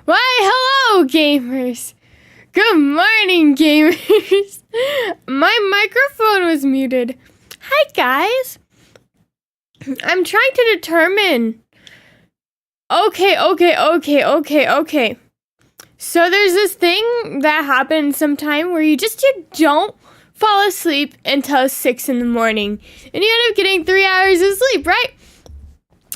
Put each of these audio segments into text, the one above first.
Why, hello, gamers! Good morning, gamers! My microphone was muted. Hi, guys! I'm trying to determine... Okay. So there's this thing that happens sometime where you don't fall asleep until 6 in the morning. And you end up getting 3 hours of sleep, right?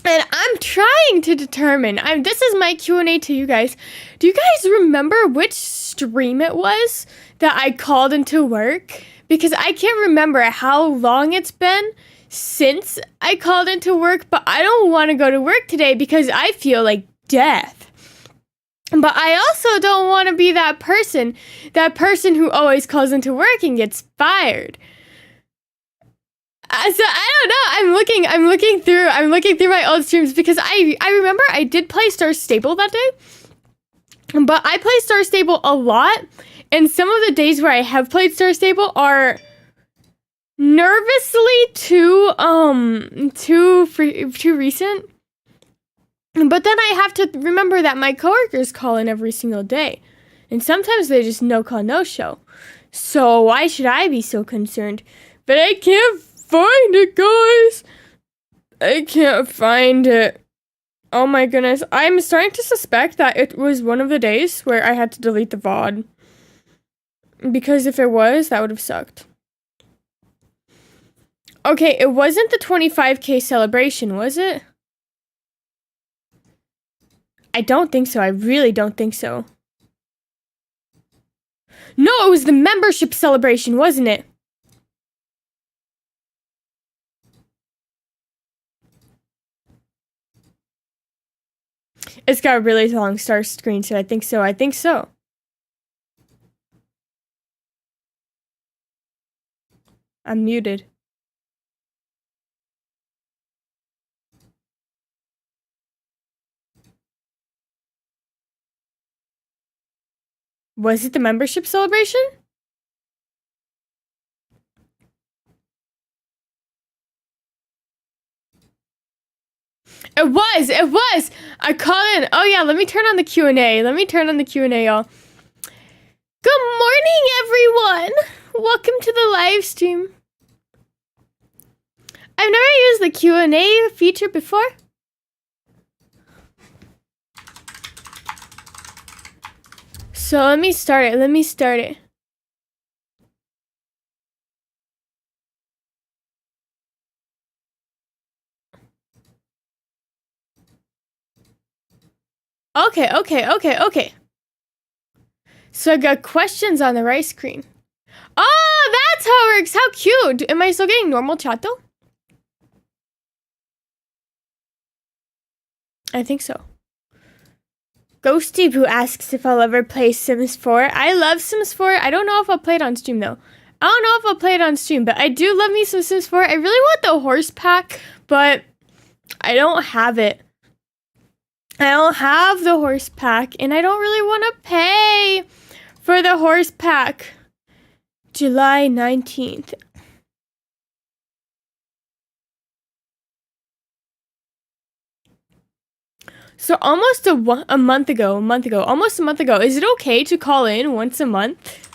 And I'm trying to determine, this is my Q&A to you guys. Do you guys remember which stream it was that I called into work? Because I can't remember how long it's been since I called into work, but I don't want to go to work today because I feel like death. But I also don't want to be that person who always calls into work and gets fired. So I don't know. I'm looking through my old streams because I remember I did play Star Stable that day. But I play Star Stable a lot, and some of the days where I have played Star Stable are nervously too recent. But then I have to remember that my coworkers call in every single day. And sometimes they just no call, no show. So why should I be so concerned? But I can't find it, guys. I can't find it. Oh my goodness. I'm starting to suspect that it was one of the days where I had to delete the VOD. Because if it was, that would have sucked. Okay, it wasn't the 25K celebration, was it? I don't think so. I really don't think so. No, it was the membership celebration, wasn't it? It's got a really long start screen, so I think so. I'm muted. Was it the membership celebration? It was! I called in. Oh yeah, let me turn on the Q&A. Y'all. Good morning, everyone! Welcome to the live stream. I've never used the Q&A feature before. So let me start it. Okay. So I got questions on the right screen. Oh, that's how it works. How cute. Am I still getting normal chat though? I think so. Ghosty Boo asks if I'll ever play Sims 4. I love Sims 4. I don't know if I'll play it on stream though. But I do love me some Sims 4. I really want the horse pack, but I don't have it. I don't have the horse pack, and I don't really want to pay for the horse pack. July 19th. So almost a month ago. Is it okay to call in once a month?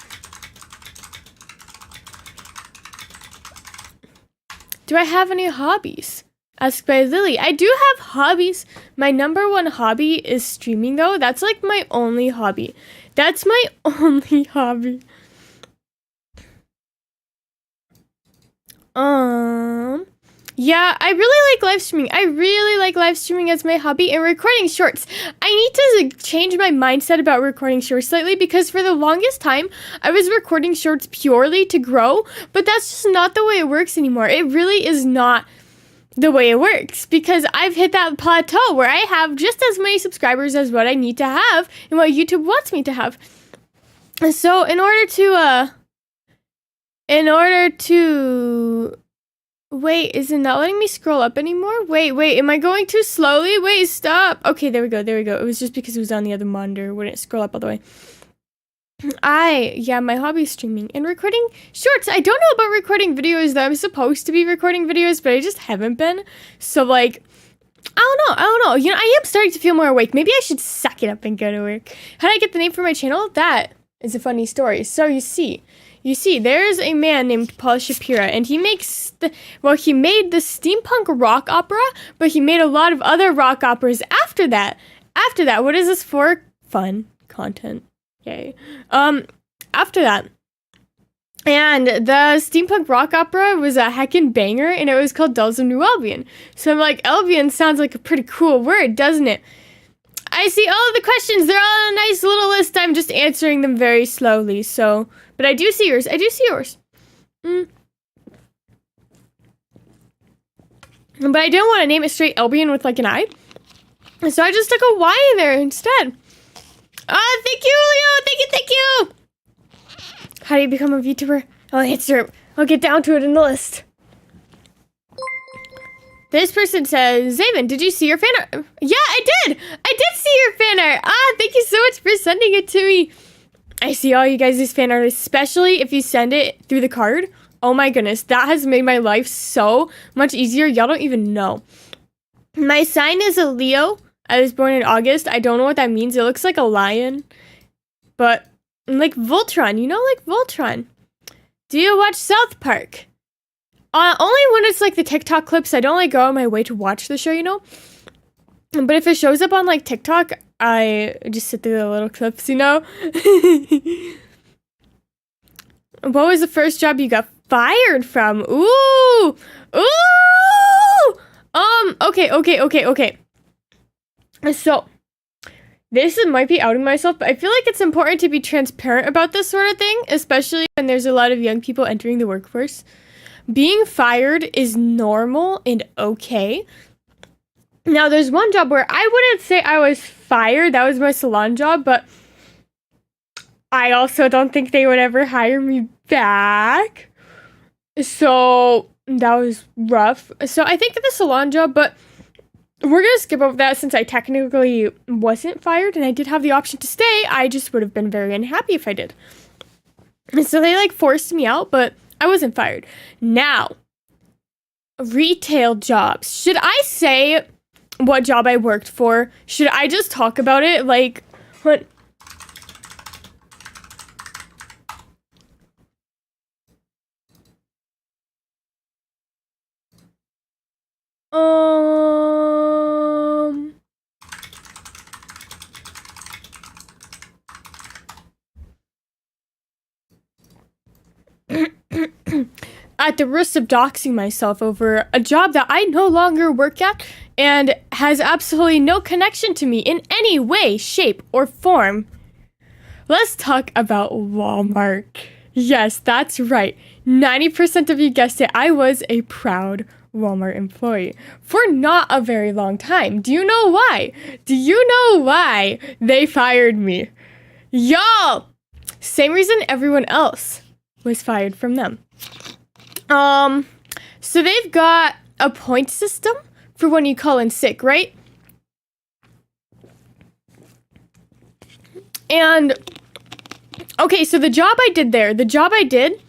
Do I have any hobbies? Asked by Lily. I do have hobbies. My number one hobby is streaming though. That's like my only hobby. Yeah, I really like live streaming as my hobby and recording shorts. I need to change my mindset about recording shorts slightly because for the longest time, I was recording shorts purely to grow, but that's just not the way it works anymore. It really is not the way it works because I've hit that plateau where I have just as many subscribers as what I need to have and what YouTube wants me to have. And so in order to wait, is it not letting me scroll up anymore? Wait, am I going too slowly? Wait, stop. Okay, there we go. It was just because it was on the other monitor. It wouldn't scroll up all the way. My hobby is streaming and recording shorts. I don't know about recording videos though. I'm supposed to be recording videos, but I just haven't been. So like, I don't know. You know, I am starting to feel more awake. Maybe I should suck it up and go to work. How did I get the name for my channel? That is a funny story. So you see, there's a man named Paul Shapira, and he makes he made the steampunk rock opera, but he made a lot of other rock operas after that. What is this for? Fun content. Yay. After that. And the steampunk rock opera was a heckin' banger, and it was called Dolls of New Albion. So I'm like, Albion sounds like a pretty cool word, doesn't it? I see all of the questions. They're all on a nice little list. I'm just answering them very slowly. So, but I do see yours. But I didn't want to name it straight Albion with like an I. So I just took a Y there instead. Thank you, Leo. Thank you. How do you become a VTuber? I'll answer. I'll get down to it in the list. This person says, Zaven, did you see your fan art? Yeah, I did see your fan art. Thank you so much for sending it to me. I see all you guys' fan art, especially if you send it through the card. Oh my goodness, that has made my life so much easier. Y'all don't even know. My sign is a Leo. I was born in August. I don't know what that means. It looks like a lion. But like Voltron, like Voltron. Do you watch South Park? Only when it's like the TikTok clips. I don't like go on my way to watch the show, But if it shows up on like TikTok, I just sit through the little clips, What was the first job you got fired from? Ooh. Okay. So, this might be outing myself, but I feel like it's important to be transparent about this sort of thing, especially when there's a lot of young people entering the workforce. Being fired is normal and okay. Now, there's one job where I wouldn't say I was fired. That was my salon job, but I also don't think they would ever hire me back. So, that was rough. So, I think the salon job, but we're going to skip over that since I technically wasn't fired and I did have the option to stay. I just would have been very unhappy if I did. And so they forced me out, but I wasn't fired. Now, retail jobs. Should I say what job I worked for? Should I just talk about it? What? At the risk of doxing myself over a job that I no longer work at and has absolutely no connection to me in any way, shape, or form, let's talk about Walmart. Yes, that's right. 90% of you guessed it. I was a proud Walmart employee for not a very long time. Do you know why? They fired me? Y'all! Same reason everyone else was fired from them. So they've got a point system for when you call in sick, right? And, okay, so the job I did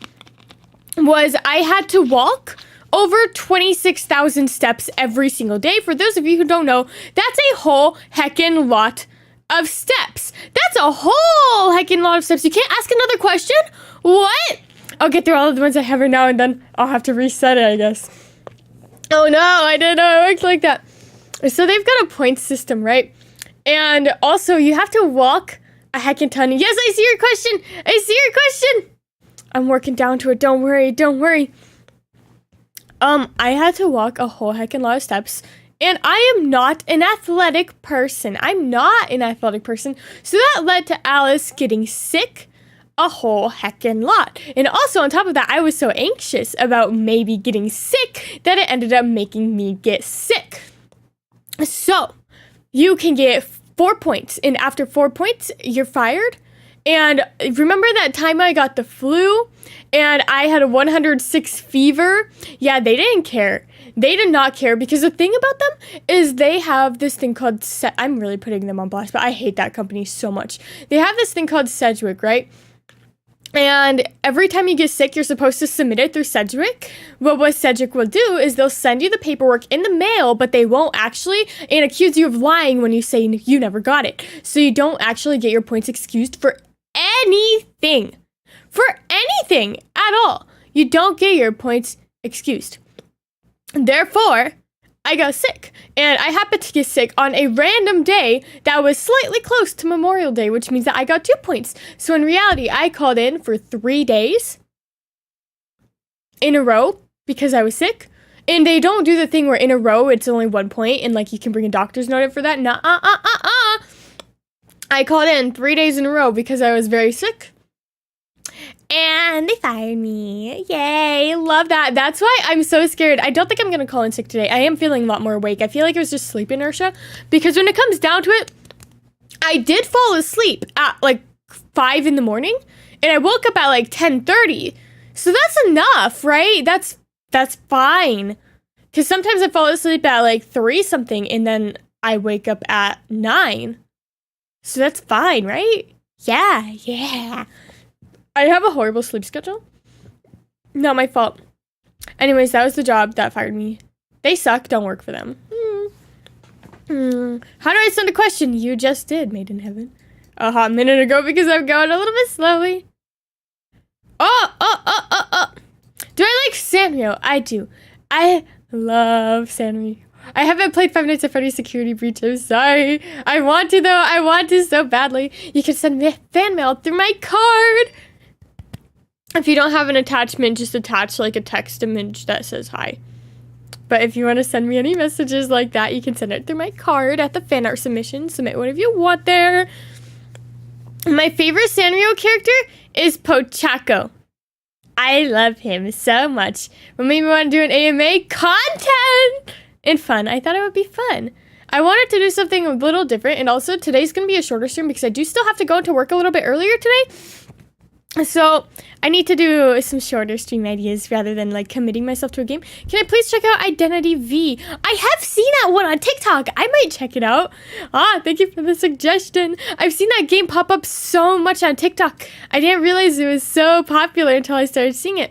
was I had to walk over 26,000 steps every single day. For those of you who don't know, that's a whole heckin' lot of steps. That's a whole heckin' lot of steps. You can't ask another question? What? I'll get through all of the ones I have right now, and then I'll have to reset it, I guess. Oh no, I didn't know it worked like that. So they've got a point system, right? And also, you have to walk a heckin' ton. Yes, I see your question. I'm working down to it. Don't worry. I had to walk a whole heckin' lot of steps, and I am not an athletic person. So that led to Alice getting sick a whole heckin' lot. And also on top of that, I was so anxious about maybe getting sick that it ended up making me get sick. So you can get 4 points, and after 4 points, you're fired. And remember that time I got the flu and I had a 106 fever? Yeah, they didn't care. They did not care, because the thing about them is they have this thing called I'm really putting them on blast, but I hate that company so much. They have this thing called Sedgwick, right? And every time you get sick, you're supposed to submit it through Sedgwick. But what Sedgwick will do is they'll send you the paperwork in the mail, but they won't actually, and accuse you of lying when you say you never got it. So you don't actually get your points excused for anything. For anything at all. You don't get your points excused. Therefore, I got sick, and I happened to get sick on a random day that was slightly close to Memorial Day, which means that I got 2 points. So in reality, I called in for 3 days in a row because I was sick. And they don't do the thing where in a row it's only 1 point and like you can bring a doctor's note in for that. I called in 3 days in a row because I was very sick. And they fired me. Yay, love that. That's why I'm so scared. I don't think I'm going to call in sick today. I am feeling a lot more awake. I feel like it was just sleep inertia. Because when it comes down to it, I did fall asleep at like 5 in the morning. And I woke up at like 10:30. So that's enough, right? That's fine. Because sometimes I fall asleep at like 3 something. And then I wake up at 9. So that's fine, right? Yeah. I have a horrible sleep schedule. Not my fault. Anyways, that was the job that fired me. They suck. Don't work for them. How do I send a question? You just did, Made in Heaven. A hot minute ago because I'm going a little bit slowly. Oh. Do I like Sanrio? I do. I love Sanrio. I haven't played Five Nights at Freddy's Security Breach. I'm sorry. I want to, though. I want to so badly. You can send me fan mail through my card. If you don't have an attachment, just attach like a text image that says hi. But if you want to send me any messages like that, you can send it through my card at the fan art submission. Submit whatever you want there. My favorite Sanrio character is Pochaco. I love him so much. What made me want to do an AMA? Content! And fun. I thought it would be fun. I wanted to do something a little different. And also, today's going to be a shorter stream because I do still have to go to work a little bit earlier today. So, I need to do some shorter stream ideas rather than like committing myself to a game. Can I please check out Identity V? I have seen that one on TikTok. I might check it out. Thank you for the suggestion. I've seen that game pop up so much on TikTok. I didn't realize it was so popular until I started seeing it.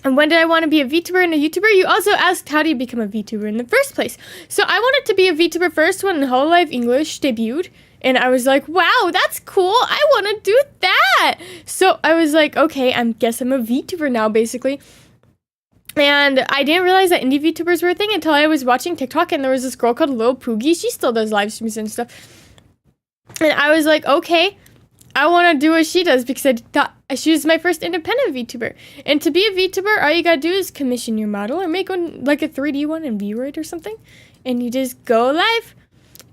And when did I want to be a VTuber and a YouTuber? You also asked how do you become a VTuber in the first place. So I wanted to be a VTuber first when Hololive English debuted. And I was like, wow, that's cool. I want to do that. So I was like, okay, I guess I'm a VTuber now, basically. And I didn't realize that indie VTubers were a thing until I was watching TikTok. And there was this girl called Lil Poogie. She still does live streams and stuff. And I was like, okay, I want to do what she does because I thought she was my first independent VTuber. And to be a VTuber, all you got to do is commission your model or make one like a 3D one in VRoid or something. And you just go live.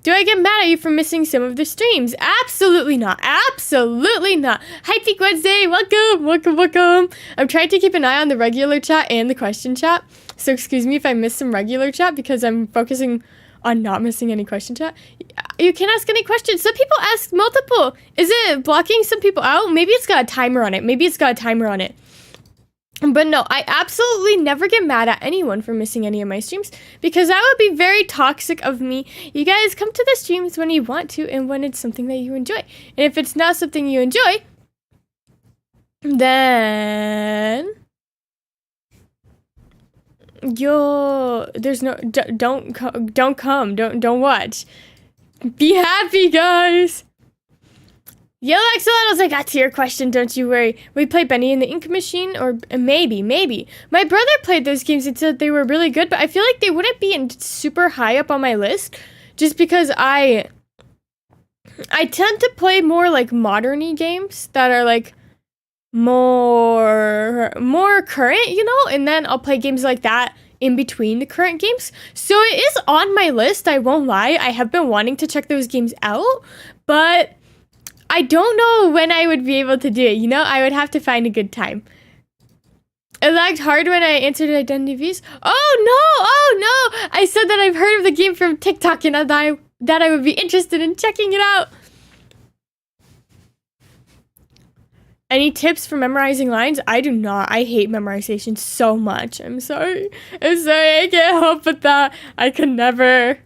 Do I get mad at you for missing some of the streams? Absolutely not. Absolutely not. Hi, Peak Wednesday. Welcome. I'm trying to keep an eye on the regular chat and the question chat. So excuse me if I miss some regular chat because I'm focusing on not missing any question chat. You can ask any questions. Some people ask multiple. Is it blocking some people out? Maybe it's got a timer on it. But no, I absolutely never get mad at anyone for missing any of my streams because that would be very toxic of me. You guys come to the streams when you want to and when it's something that you enjoy. And if it's not something you enjoy, then don't watch. Be happy, guys. Yellow Axolotls, I got to your question, don't you worry. We play Benny and the Ink Machine, or maybe. My brother played those games and said they were really good, but I feel like they wouldn't be super high up on my list, just because I tend to play more like modern-y games that are like more current, you know, and then I'll play games like that in between the current games. So it is on my list, I won't lie. I have been wanting to check those games out, but I don't know when I would be able to do it, you know? I would have to find a good time. It lagged hard when I answered Identity V's. Oh no! I said that I've heard of the game from TikTok and that I would be interested in checking it out. Any tips for memorizing lines? I do not. I hate memorization so much. I'm sorry. I can't help but that. I could never.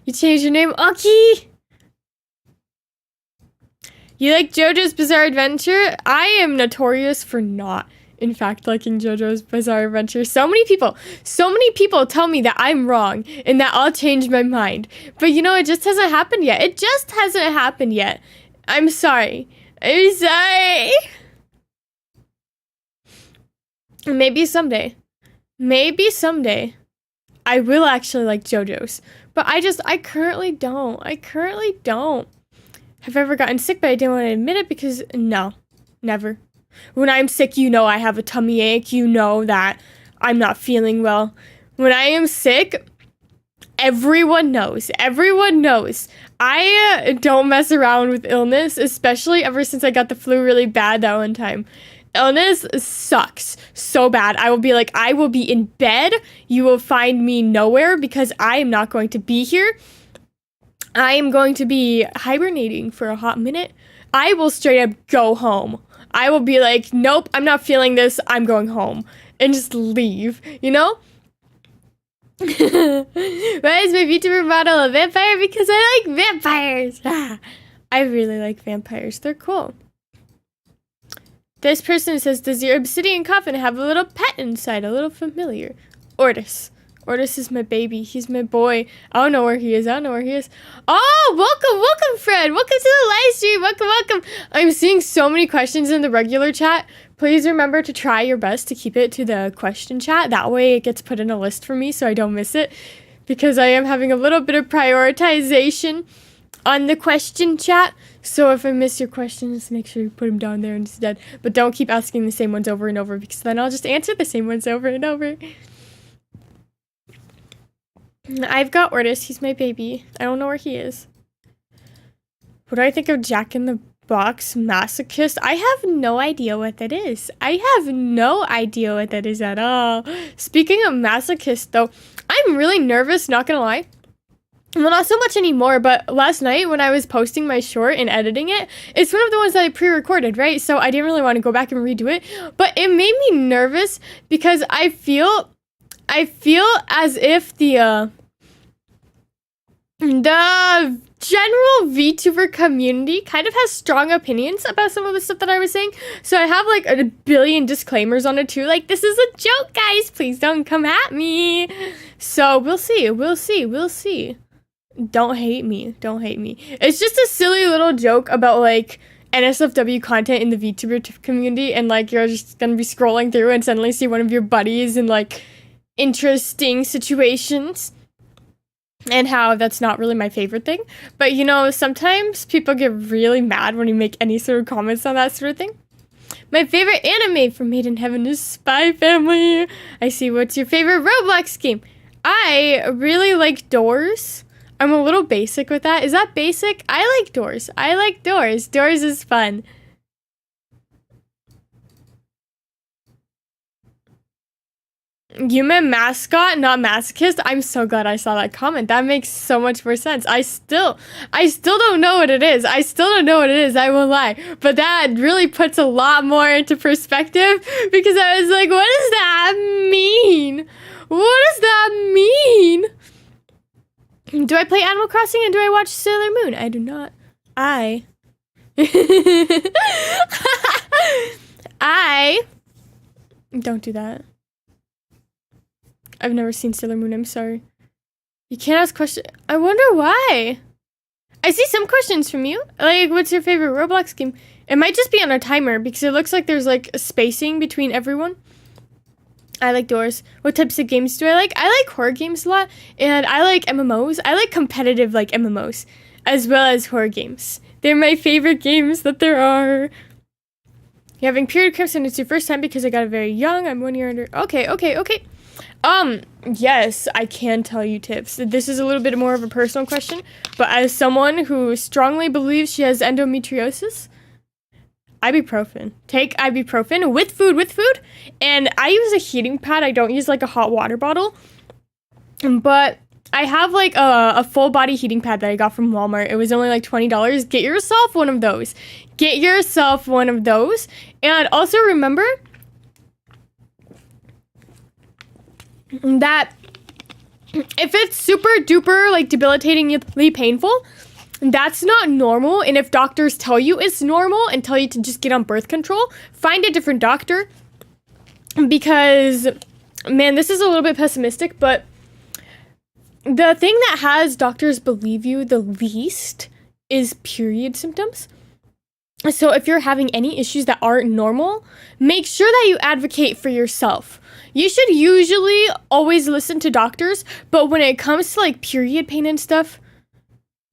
You changed your name? Aki! You like JoJo's Bizarre Adventure? I am notorious for not, in fact, liking JoJo's Bizarre Adventure. So many people tell me that I'm wrong and that I'll change my mind. But you know, it just hasn't happened yet. It just hasn't happened yet. I'm sorry. I'm sorry. Maybe someday. Maybe someday I will actually like JoJo's. But I currently don't. Have I ever gotten sick, but I didn't want to admit it because no, never. When I'm sick, you know I have a tummy ache. You know that I'm not feeling well. When I am sick, everyone knows. Everyone knows. I don't mess around with illness, especially ever since I got the flu really bad that one time. Illness sucks so bad. I will be in bed. You will find me nowhere because I am not going to be here. I am going to be hibernating for a hot minute. I will straight up go home. I will be like, nope, I'm not feeling this. I'm going home. And just leave, you know? Why is my VTuber model a vampire? Because I like vampires. I really like vampires. They're cool. This person says, does your obsidian coffin have a little pet inside? A little familiar. Ortis. Ortis is my baby. He's my boy. I don't know where he is. Oh, welcome, Fred. Welcome to the live stream. Welcome. I'm seeing so many questions in the regular chat. Please remember to try your best to keep it to the question chat. That way it gets put in a list for me so I don't miss it. Because I am having a little bit of prioritization on the question chat. So if I miss your questions, make sure you put them down there instead. But don't keep asking the same ones over and over because then I'll just answer the same ones over and over. I've got Ortis. He's my baby. I don't know where he is. What do I think of Jack in the Box Masochist? I have no idea what that is. At all. Speaking of masochist, though, I'm really nervous, not gonna lie. Well, not so much anymore, but last night when I was posting my short and editing it, it's one of the ones that I pre-recorded, right? So I didn't really want to go back and redo it, but it made me nervous because I feel as if the general VTuber community kind of has strong opinions about some of the stuff that I was saying. So I have like a billion disclaimers on it too. Like, this is a joke, guys. Please don't come at me. So we'll see. Don't hate me. It's just a silly little joke about like NSFW content in the VTuber community, and like you're just gonna be scrolling through and suddenly see one of your buddies in like interesting situations, and how that's not really my favorite thing. But you know, sometimes people get really mad when you make any sort of comments on that sort of thing. My favorite anime from Made in Heaven is Spy Family. I see. What's your favorite Roblox game? I really like Doors. I'm a little basic with that. Is that basic? I like Doors. Doors is fun. You meant mascot, not masochist? I'm so glad I saw that comment. That makes so much more sense. I still don't know what it is. I won't lie. But that really puts a lot more into perspective because I was like, what does that mean? Do I play Animal Crossing and do I watch Sailor Moon? I do not. I don't do that. I've never seen Sailor Moon. I'm sorry. You can't ask questions. I wonder why. I see some questions from you. Like, what's your favorite Roblox game? It might just be on a timer because it looks like there's like a spacing between everyone. I like Doors. What types of games do I like? I like horror games a lot, and I like MMOs. I like competitive like MMOs, as well as horror games. They're my favorite games that there are. You're having period cramps and it's your first time because I got it very young. I'm 1 year under. Okay. Yes, I can tell you tips. This is a little bit more of a personal question, but as someone who strongly believes she has endometriosis, ibuprofen. Take ibuprofen with food. And I use a heating pad. I don't use like a hot water bottle. But I have like a full body heating pad that I got from Walmart. It was only like $20. Get yourself one of those. And also remember that if it's super duper like debilitatingly painful, that's not normal. And if doctors tell you it's normal and tell you to just get on birth control, find a different doctor. Because, man, this is a little bit pessimistic, but the thing that has doctors believe you the least is period symptoms. So if you're having any issues that aren't normal, make sure that you advocate for yourself. You should usually always listen to doctors, but when it comes to like period pain and stuff,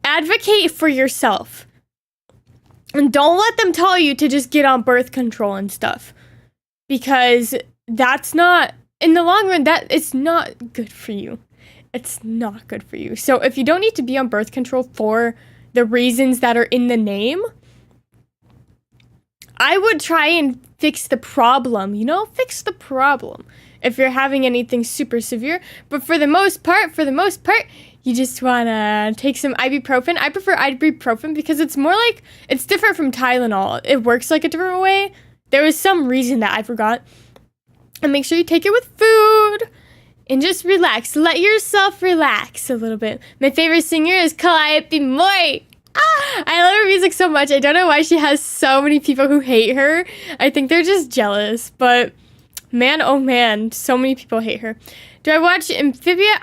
advocate for yourself. And don't let them tell you to just get on birth control and stuff. Because that's not, in the long run, that it's not good for you. It's not good for you. So if you don't need to be on birth control for the reasons that are in the name, I would try and fix the problem, fix the problem if you're having anything super severe. But for the most part, you just want to take some ibuprofen. I prefer ibuprofen because it's more like, it's different from Tylenol. It works like a different way. There was some reason that I forgot. And make sure you take it with food and just relax. Let yourself relax a little bit. My favorite singer is Calliope Moy. I love her music so much. I don't know why she has so many people who hate her. I think they're just jealous. But man, oh man, so many people hate her. Do I watch Amphibia?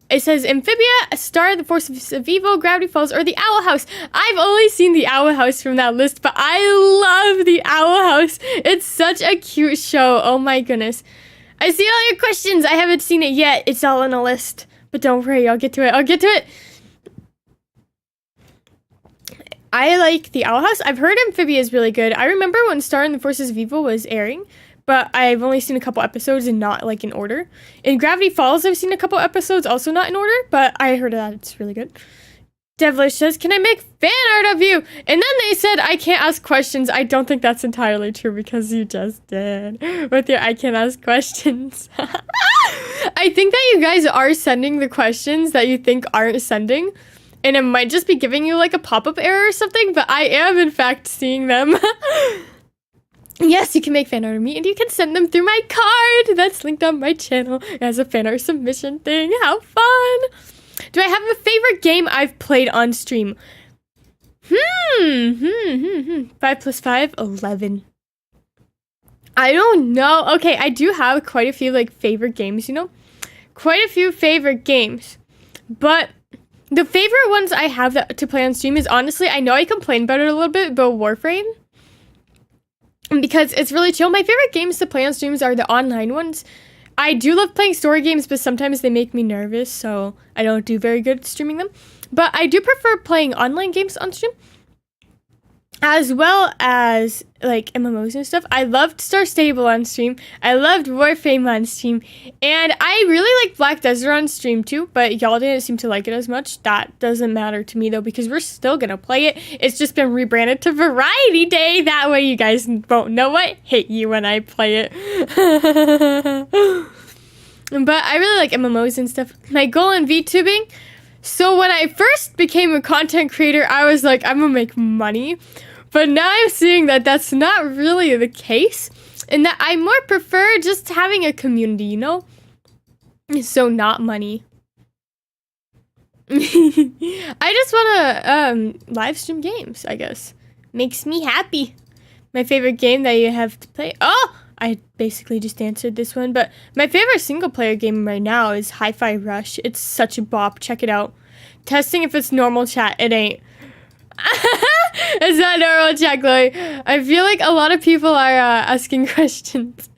It says Amphibia, Star, The Force of Evil, Gravity Falls, or The Owl House. I've only seen The Owl House from that list, but I love The Owl House. It's such a cute show. Oh my goodness. I see all your questions. I haven't seen it yet. It's all on a list. But don't worry, I'll get to it. I like The Owl House. I've heard Amphibia is really good. I remember when Star and the Forces of Evil was airing, but I've only seen a couple episodes and not like in order. In Gravity Falls, I've seen a couple episodes also not in order, but I heard that it's really good. Devilish says, can I make fan art of you? And then they said, I can't ask questions. I don't think that's entirely true because you just did with your I can't ask questions. I think that you guys are sending the questions that you think aren't sending. And it might just be giving you like a pop-up error or something, but I am in fact seeing them. Yes, you can make fan art of me and you can send them through my card. That's linked on my channel as a fan art submission thing. How fun! Do I have a favorite game I've played on stream? 5 plus 5, 11. I don't know. Okay, I do have quite a few like favorite games, Quite a few favorite games. But the favorite ones I have to play on stream is honestly, I know I complain about it a little bit, but Warframe. Because it's really chill. My favorite games to play on streams are the online ones. I do love playing story games, but sometimes they make me nervous, so I don't do very good at streaming them. But I do prefer playing online games on stream, as well as like MMOs and stuff. I loved Star Stable on stream. I loved Warframe on stream. And I really like Black Desert on stream too, but y'all didn't seem to like it as much. That doesn't matter to me though, because we're still gonna play it. It's just been rebranded to Variety Day. That way you guys won't know I hate you when I play it. But I really like MMOs and stuff. My goal in VTubing. So when I first became a content creator, I was like, I'm gonna make money. But now I'm seeing that that's not really the case, and that I more prefer just having a community, So not money. I just want to live stream games, I guess. Makes me happy. My favorite game that you have to play. Oh, I basically just answered this one, but my favorite single player game right now is Hi-Fi Rush. It's such a bop. Check it out. Testing if it's normal chat. It ain't. It's not normal chat, Chloe. I feel like a lot of people are asking questions.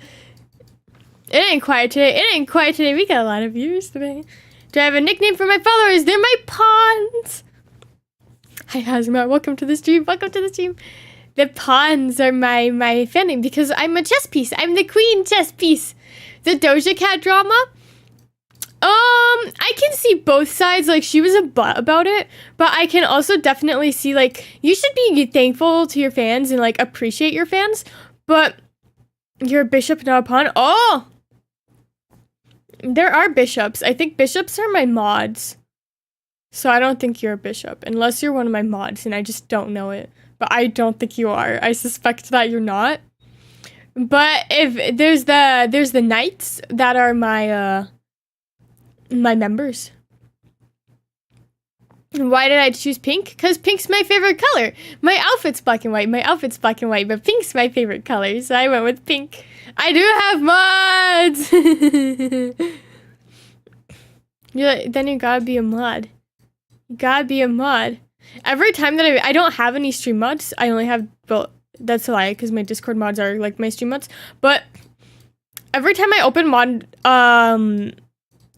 It ain't quiet today. We got a lot of viewers today. Do I have a nickname for my followers? They're my pawns. Hi, Hazmat. Welcome to the stream. The pawns are my fan name because I'm a chess piece. I'm the queen chess piece. The Doja Cat drama. I can see both sides. Like, she was a butt about it, but I can also definitely see, like, you should be thankful to your fans and, like, appreciate your fans, but you're a bishop, not a pawn. Oh! There are bishops. I think bishops are my mods. So I don't think you're a bishop, unless you're one of my mods, and I just don't know it. But I don't think you are. I suspect that you're not. But if there's the knights that are my members. Why did I choose pink? Because pink's my favorite color. My outfit's black and white. My outfit's black and white, but pink's my favorite color, so I went with pink. I do have mods! Then you gotta be a mod. You gotta be a mod. Every time that I don't have any stream mods, I only have, well, that's a lie, because my Discord mods are like my stream mods, but every time I open mod,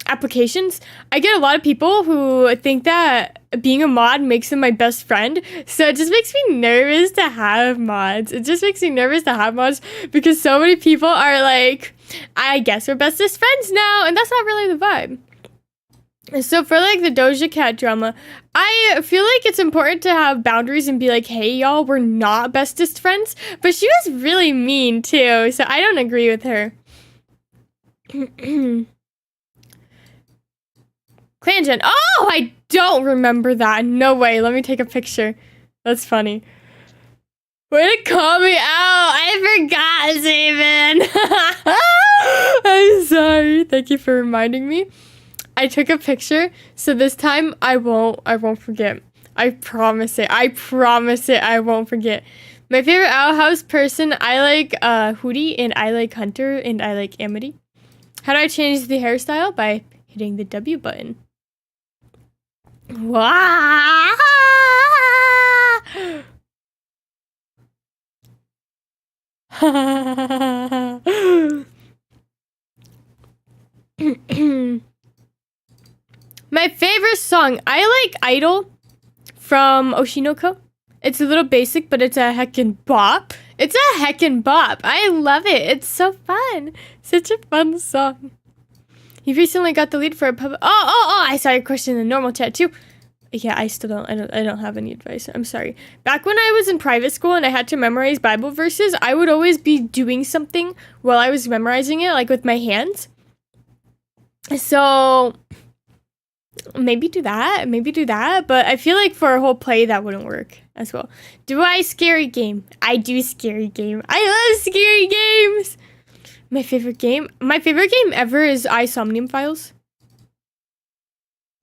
applications, I get a lot of people who think that being a mod makes them my best friend. So it just makes me nervous to have mods. It just makes me nervous to have mods because so many people are like, I guess we're bestest friends now. And that's not really the vibe. So for like the Doja Cat drama, I feel like it's important to have boundaries and be like, hey y'all, we're not bestest friends. But she was really mean too. So I don't agree with her. ClanGen. Oh, I don't remember that. No way. Let me take a picture. That's funny. Way to call me out. I forgot, Zayvin. I'm sorry. Thank you for reminding me. I took a picture, so this time I won't forget. I promise it. I promise it. I won't forget. My favorite Owl House person, I like Hootie, and I like Hunter, and I like Amity. How do I change the hairstyle? By hitting the W button. Wow. My favorite song, I like Idol from Oshinoko. It's a little basic, but it's a heckin' bop. It's a heckin' bop. I love it. It's so fun. Such a fun song. You recently got the lead for a pub. Oh! I saw your question in the normal chat too. Yeah, I still don't. I don't have any advice. I'm sorry. Back when I was in private school and I had to memorize Bible verses, I would always be doing something while I was memorizing it, like with my hands. So maybe do that. But I feel like for a whole play that wouldn't work as well. Do I scary game? I do scary game. I love scary games. My favorite game ever is iSomnium Files.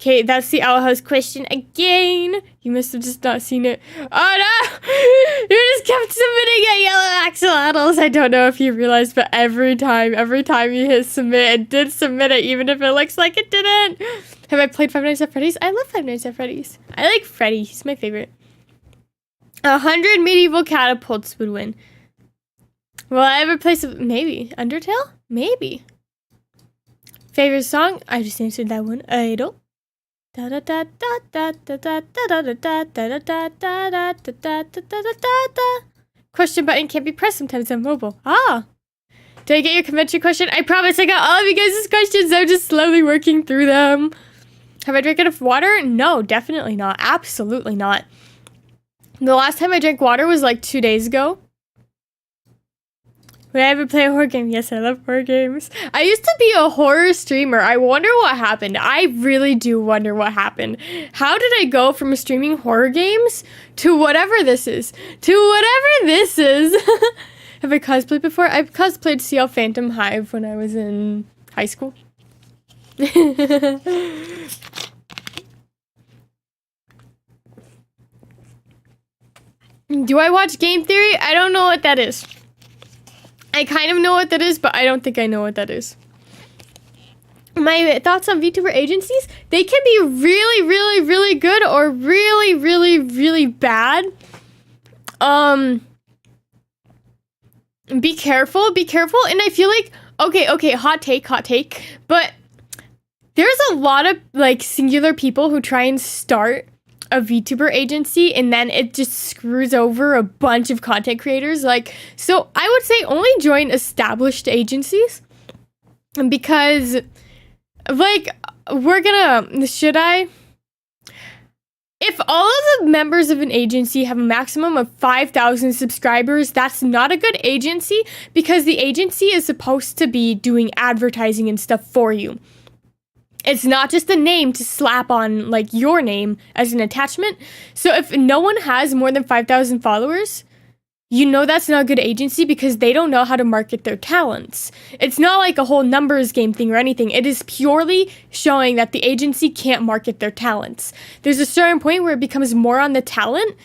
Okay, that's the Owl House question again. You must have just not seen it. Oh no! You just kept submitting at yellow axolotls. I don't know if you realized, but every time you hit submit, it did submit it, even if it looks like it didn't. Have I played Five Nights at Freddy's? I love Five Nights at Freddy's. I like Freddy. He's my favorite. 100 medieval catapults would win. Will I ever play some... Maybe. Undertale? Maybe. Favorite song? I just answered that one. Idol. Question button can't be pressed sometimes on mobile. Ah. Did I get your convention question? I promise I got all of you guys' questions. I'm just slowly working through them. Have I drank enough water? No, definitely not. Absolutely not. The last time I drank water was like 2 days ago. Would I ever play a horror game? Yes, I love horror games. I used to be a horror streamer. I wonder what happened. I really do wonder what happened. How did I go from streaming horror games to whatever this is? Have I cosplayed before? I've cosplayed CL Phantom Hive when I was in high school. Do I watch Game Theory? I don't know what that is. I kind of know what that is, but I don't think I know what that is. My thoughts on VTuber agencies? They can be really, really, really good or really, really, really bad. Be careful. And I feel like, okay, hot take. But there's a lot of like singular people who try and start a VTuber agency and then it just screws over a bunch of content creators. Like, so I would say only join established agencies because like if all of the members of an agency have a maximum of 5,000 subscribers, that's not a good agency because the agency is supposed to be doing advertising and stuff for you. It's not just a name to slap on, like, your name as an attachment. So if no one has more than 5,000 followers, you know that's not a good agency because they don't know how to market their talents. It's not like a whole numbers game thing or anything. It is purely showing that the agency can't market their talents. There's a certain point where it becomes more on the talent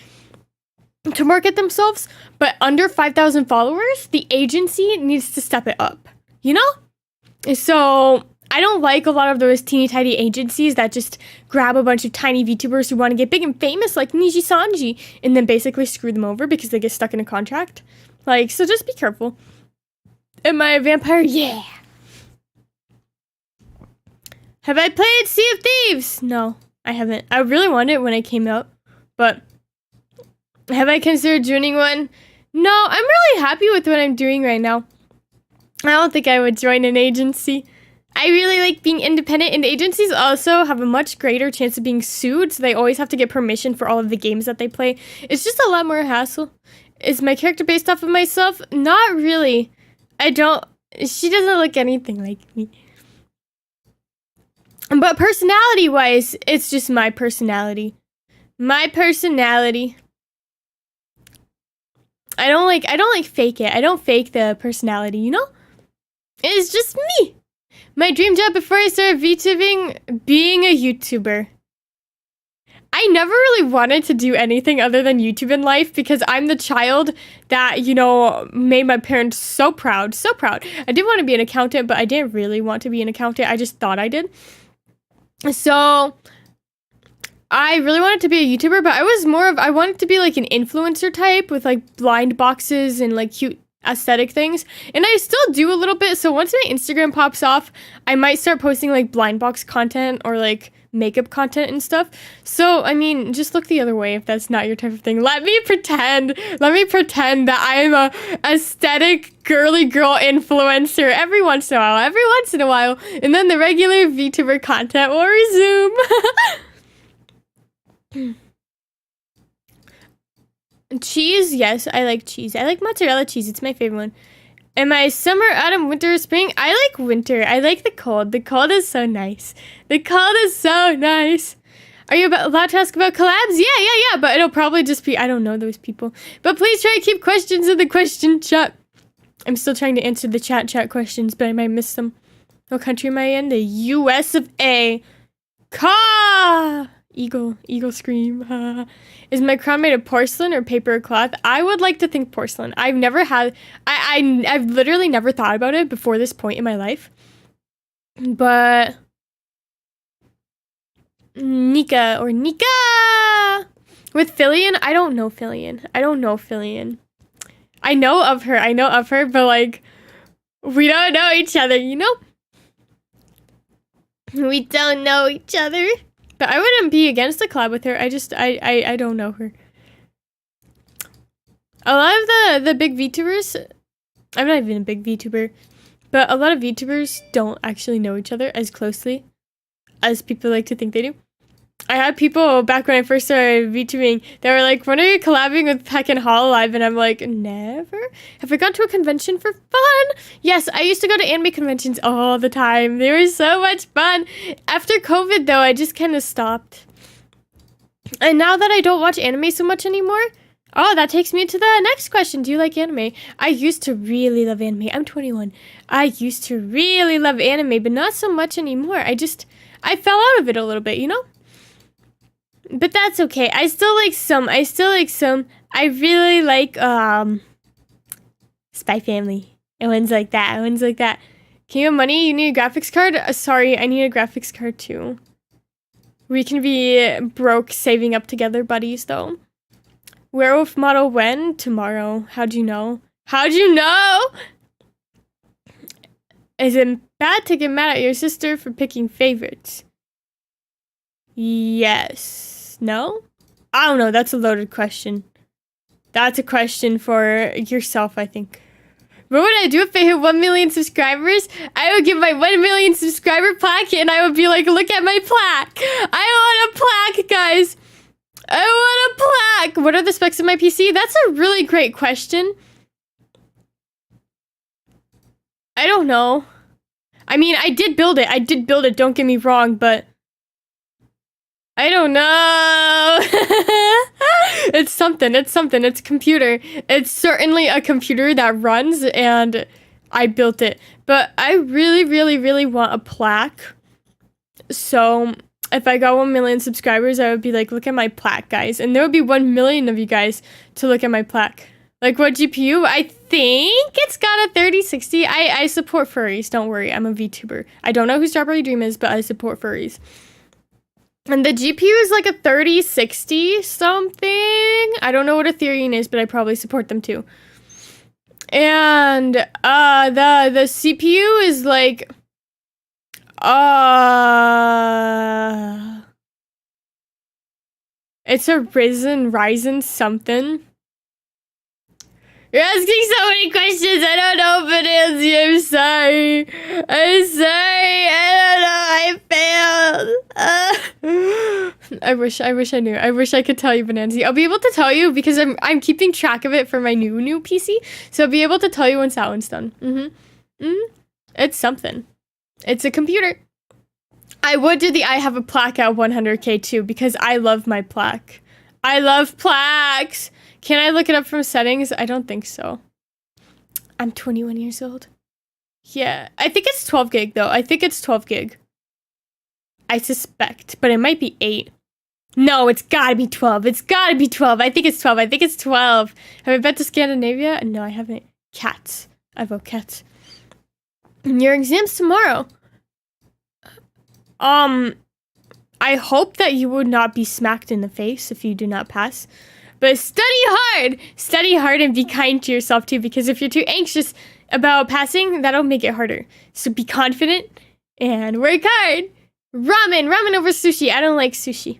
to market themselves, but under 5,000 followers, the agency needs to step it up, you know? So I don't like a lot of those teeny tiny agencies that just grab a bunch of tiny VTubers who want to get big and famous like Niji Sanji and then basically screw them over because they get stuck in a contract. Like, so just be careful. Am I a vampire? Yeah. Have I played Sea of Thieves? No, I haven't. I really wanted it when it came out, but have I considered joining one? No, I'm really happy with what I'm doing right now. I don't think I would join an agency. I really like being independent, and agencies also have a much greater chance of being sued, so they always have to get permission for all of the games that they play. It's just a lot more hassle. Is my character based off of myself? Not really. She doesn't look anything like me. But personality-wise, it's just my personality. My personality. I don't like fake it. I don't fake the personality, you know? It's just me. My dream job before I started VTubing, being a YouTuber. I never really wanted to do anything other than YouTube in life because I'm the child that, you know, made my parents so proud, so proud. I did want to be an accountant, but I didn't really want to be an accountant. I just thought I did. So I really wanted to be a YouTuber, but I wanted to be like an influencer type with like blind boxes and like cute aesthetic things. And I still do a little bit. So once my Instagram pops off, I might start posting like blind box content or like makeup content and stuff. So, I mean, just look the other way if that's not your type of thing. Let me pretend that I'm a aesthetic girly girl influencer every once in a while. And then the regular VTuber content will resume. Cheese, yes, I like cheese. I like mozzarella cheese. It's my favorite one. Am I summer, autumn, winter, spring? I like winter. I like the cold. The cold is so nice. The cold is so nice. Are you allowed to ask about collabs? Yeah. But it'll probably just be, I don't know those people. But please try to keep questions in the question chat. I'm still trying to answer the chat questions, but I might miss them. What country am I in? The US of A. Caw! Eagle scream. Is my crown made of porcelain or paper or cloth? I would like to think porcelain. I've literally never thought about it before this point in my life. But Nika. With Fillion, I don't know Fillion. I know of her, but like we don't know each other, you know? We don't know each other. But I wouldn't be against a collab with her. I don't know her. A lot of the big VTubers, I'm not even a big VTuber, but a lot of VTubers don't actually know each other as closely as people like to think they do. I had people back when I first started VTubing, they were like, when are you collabing with Peck and Hololive? And I'm like, never. Have I gone to a convention for fun? Yes, I used to go to anime conventions all the time. They were so much fun. After COVID, though, I just kind of stopped. And now that I don't watch anime so much anymore, oh, that takes me to the next question. Do you like anime? I used to really love anime. I'm 21. I used to really love anime, but not so much anymore. I fell out of it a little bit, you know? But that's okay. I still like some. I really like Spy Family and ones like that. Can you have money? You need a graphics card? Sorry, I need a graphics card too. We can be broke saving up together, buddies, though. Werewolf model when? Tomorrow. How'd you know? Is it bad to get mad at your sister for picking favorites? Yes. No? I don't know. That's a loaded question. That's a question for yourself, I think. What would I do if I hit 1 million subscribers? I would give my 1 million subscriber plaque and I would be like, look at my plaque. I want a plaque, guys. I want a plaque. What are the specs of my PC? That's a really great question. I don't know. I mean, I did build it. Don't get me wrong, but I don't know. It's something. It's something. It's a computer. It's certainly a computer that runs, and I built it. But I really, really, really want a plaque. So if I got 1 million subscribers, I would be like, look at my plaque, guys. And there would be 1 million of you guys to look at my plaque. Like, what GPU? I think it's got a 3060. I support furries. Don't worry. I'm a VTuber. I don't know who Strawberry Dream is, but I support furries. And the GPU is like a 3060 something. I don't know what Ethereum is, but I probably support them too. And the CPU is like it's a Ryzen something. You're asking so many questions. I don't know, Bananzi. I'm sorry. I'm sorry. I don't know. I failed. I wish I knew. I wish I could tell you, Bananzi. I'll be able to tell you because I'm keeping track of it for my new PC. So I'll be able to tell you once that one's done. It's something. It's a computer. I would do I have a plaque at 100K too because I love my plaque. I love plaques. Can I look it up from settings? I don't think so. I'm 21 years old. Yeah, I think it's 12 gig though. I think it's 12 gig. I suspect, but it might be 8. No, it's gotta be 12. It's gotta be 12. I think it's 12. I think it's 12. Have I been to Scandinavia? No, I haven't. Cats. I vote cats. Your exam's tomorrow. I hope that you would not be smacked in the face if you do not pass. But study hard and be kind to yourself too, because if you're too anxious about passing, that'll make it harder. So be confident and work hard. Ramen over sushi. I don't like sushi.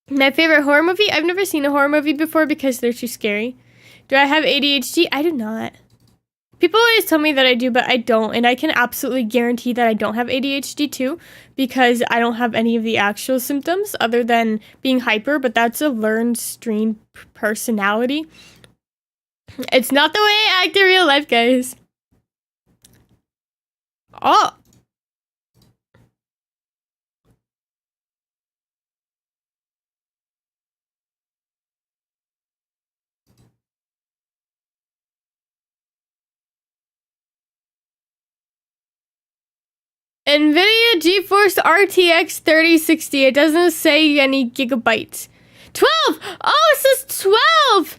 My favorite horror movie? I've never seen a horror movie before because they're too scary. Do I have ADHD? I do not. People always tell me that I do, but I don't. And I can absolutely guarantee that I don't have ADHD too, because I don't have any of the actual symptoms other than being hyper, but that's a learned stream personality. It's not the way I act in real life, guys. Oh. NVIDIA GeForce RTX 3060. It doesn't say any gigabytes. 12! Oh, it says 12!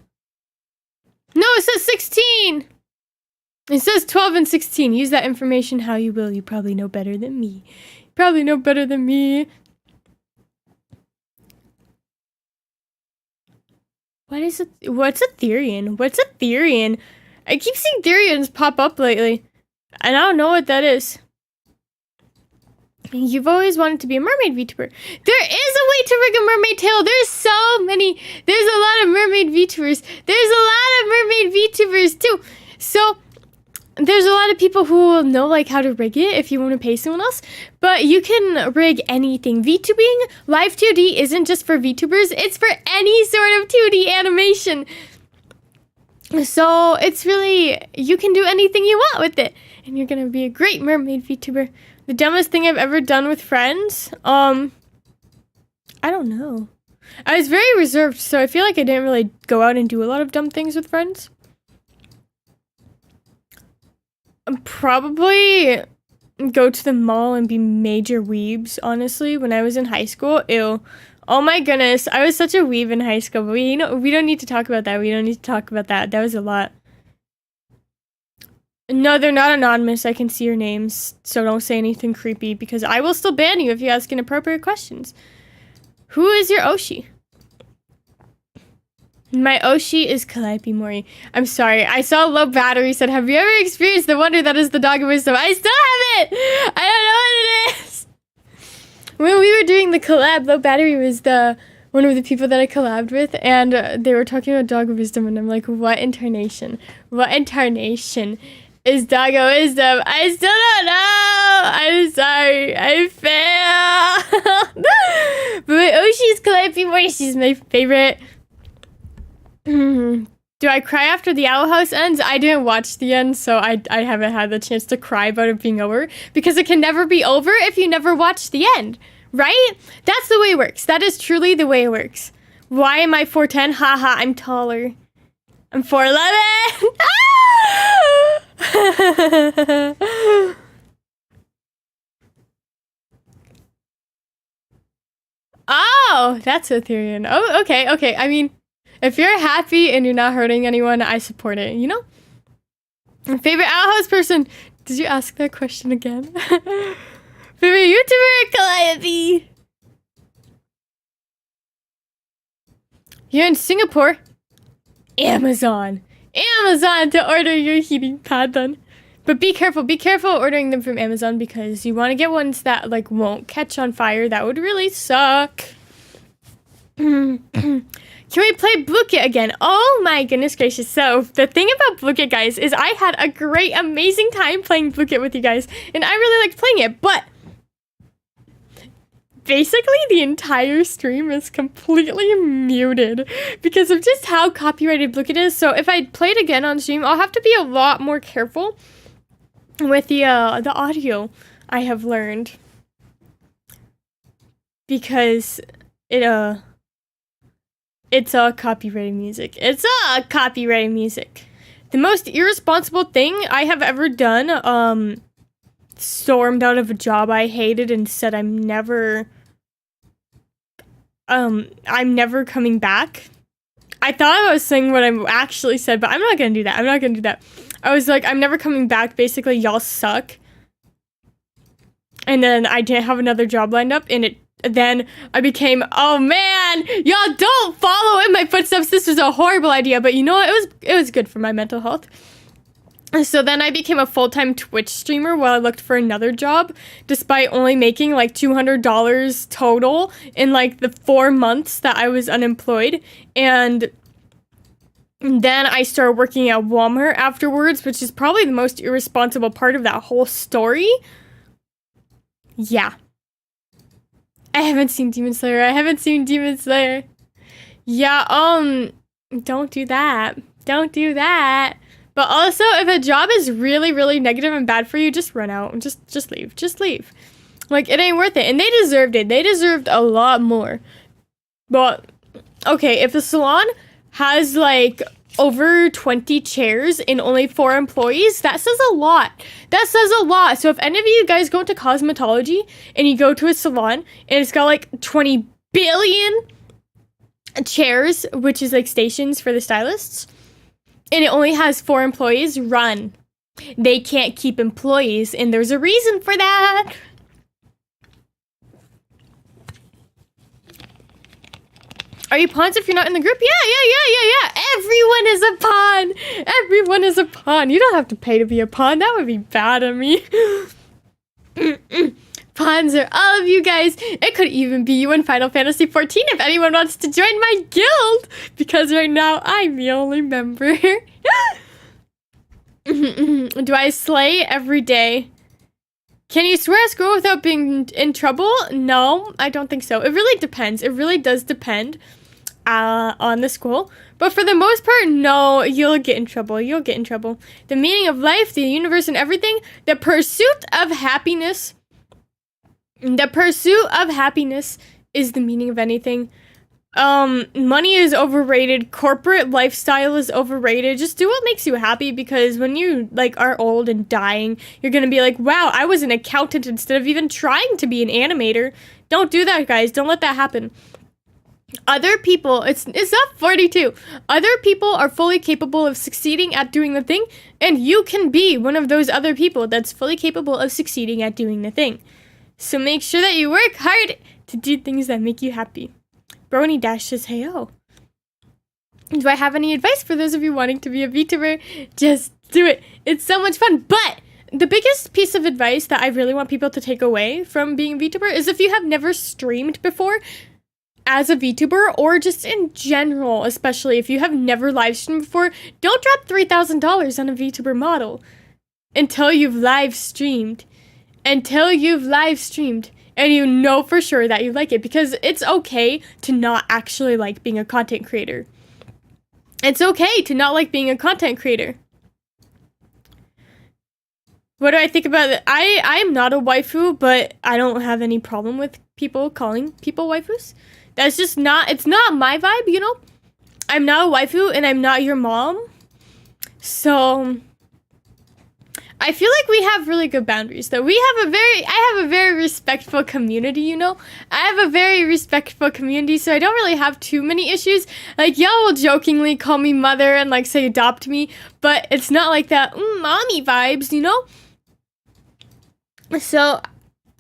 No, it says 16! It says 12 and 16. Use that information how you will. You probably know better than me. Probably know better than me. What is it? What's Ethereum? What's Ethereum? I keep seeing Ethereums pop up lately. And I don't know what that is. You've always wanted to be a mermaid VTuber. There is a way to rig a mermaid tail. There's so many. There's a lot of mermaid VTubers. There's a lot of mermaid VTubers too. So there's a lot of people who will know like how to rig it if you want to pay someone else. But you can rig anything. VTubing, live 2D isn't just for VTubers. It's for any sort of 2D animation. So it's really, you can do anything you want with it. And you're going to be a great mermaid VTuber. The dumbest thing I've ever done with friends? I don't know. I was very reserved, so I feel like I didn't really go out and do a lot of dumb things with friends. Probably go to the mall and be major weebs, honestly, when I was in high school. Ew. Oh my goodness, I was such a weeb in high school, but we don't need to talk about that. We don't need to talk about that. That was a lot. No, they're not anonymous. I can see your names, so don't say anything creepy, because I will still ban you if you ask inappropriate questions. Who is your Oshi? My Oshi is Calliope Mori. I'm sorry. I saw Low Battery said, have you ever experienced the wonder that is the dog of wisdom? I still haven't! I don't know what it is! When we were doing the collab, Low Battery was one of the people that I collabed with, and they were talking about dog of wisdom, and I'm like, what incarnation? What incarnation is dog of wisdom? I still don't know! I'm sorry. I failed! But my Oshi is Calliope Mori. She's my favorite. Do I cry after the Owl House ends? I didn't watch the end, so I haven't had the chance to cry about it being over, because it can never be over if you never watch the end, Right? That's the way it works. That is truly the way it works. Why am I 4'10"? Haha, I'm taller. I'm 4'11". Oh, that's Ethereum. Oh, okay, okay. I mean, if you're happy and you're not hurting anyone, I support it, you know? Favorite outhouse person? Did you ask that question again? Favorite YouTuber? Calliope. You're in Singapore? Amazon. Amazon to order your heating pad then. But be careful ordering them from Amazon because you want to get ones that like won't catch on fire. That would really suck. Can we play Blue-Kit again? Oh my goodness gracious. So the thing about Blue-Kit, guys, is I had a great, amazing time playing Blue-Kit with you guys. And I really liked playing it, but basically the entire stream is completely muted because of just how copyrighted Blue-Kit is. So if I play it again on stream, I'll have to be a lot more careful with the audio, I have learned. Because it's all copyrighted music. It's all copyrighted music. The most irresponsible thing I have ever done, stormed out of a job I hated and said I'm never coming back. I thought I was saying what I actually said, but I'm not gonna do that. I'm not gonna do that. I was like, I'm never coming back. Basically, y'all suck. And then I didn't have another job lined up, and then I became, oh man, y'all don't follow in my footsteps. This was a horrible idea, but you know what? It was good for my mental health. So then I became a full-time Twitch streamer while I looked for another job, despite only making like $200 total in like the 4 months that I was unemployed. And then I started working at Walmart afterwards, which is probably the most irresponsible part of that whole story. Yeah. I haven't seen Demon Slayer. Yeah, don't do that. Don't do that. But also, if a job is really, really negative and bad for you, just run out. Just leave. Just leave. Like, it ain't worth it. And they deserved it. They deserved a lot more. But, okay, if the salon has, like, over 20 chairs and only 4 employees, that says a lot. That says a lot. So if any of you guys go into cosmetology and you go to a salon and it's got, like, 20 billion chairs, which is, like, stations for the stylists, and it only has 4 employees, run. They can't keep employees, and there's a reason for that. Are you pawns if you're not in the group? Yeah. Everyone is a pawn. Everyone is a pawn. You don't have to pay to be a pawn. That would be bad of me. Pawns are all of you guys. It could even be you in Final Fantasy XIV if anyone wants to join my guild. Because right now, I'm the only member. Do I slay every day? Can you swear at school without being in trouble? No, I don't think so. It really depends. It really does depend on the school. But for the most part, no, you'll get in trouble. You'll get in trouble. The meaning of life, the universe, and everything. The pursuit of happiness. The pursuit of happiness is the meaning of anything. Money is overrated. Corporate lifestyle is overrated. Just do what makes you happy, because when you, like, are old and dying, you're gonna be like, wow, I was an accountant instead of even trying to be an animator. Don't do that, guys. Don't let that happen. Other people, it's not 42. Other people are fully capable of succeeding at doing the thing, and you can be one of those other people that's fully capable of succeeding at doing the thing. So make sure that you work hard to do things that make you happy. Brony Dash says, hey, oh. Do I have any advice for those of you wanting to be a VTuber? Just do it. It's so much fun. But the biggest piece of advice that I really want people to take away from being a VTuber is if you have never streamed before as a VTuber, or just in general, especially if you have never live streamed before, don't drop $3,000 on a VTuber model until you've live streamed. Until you've live streamed. And you know for sure that you like it, because it's okay to not actually like being a content creator. It's okay to not like being a content creator. What do I think about it? I'm not a waifu, but I don't have any problem with people calling people waifus. That's just not, it's not my vibe, you know? I'm not a waifu and I'm not your mom. So I feel like we have really good boundaries though. I have a very respectful community, you know? I have a very respectful community, so I don't really have too many issues. Like, y'all will jokingly call me mother and like say adopt me, but it's not like that mommy vibes, you know? So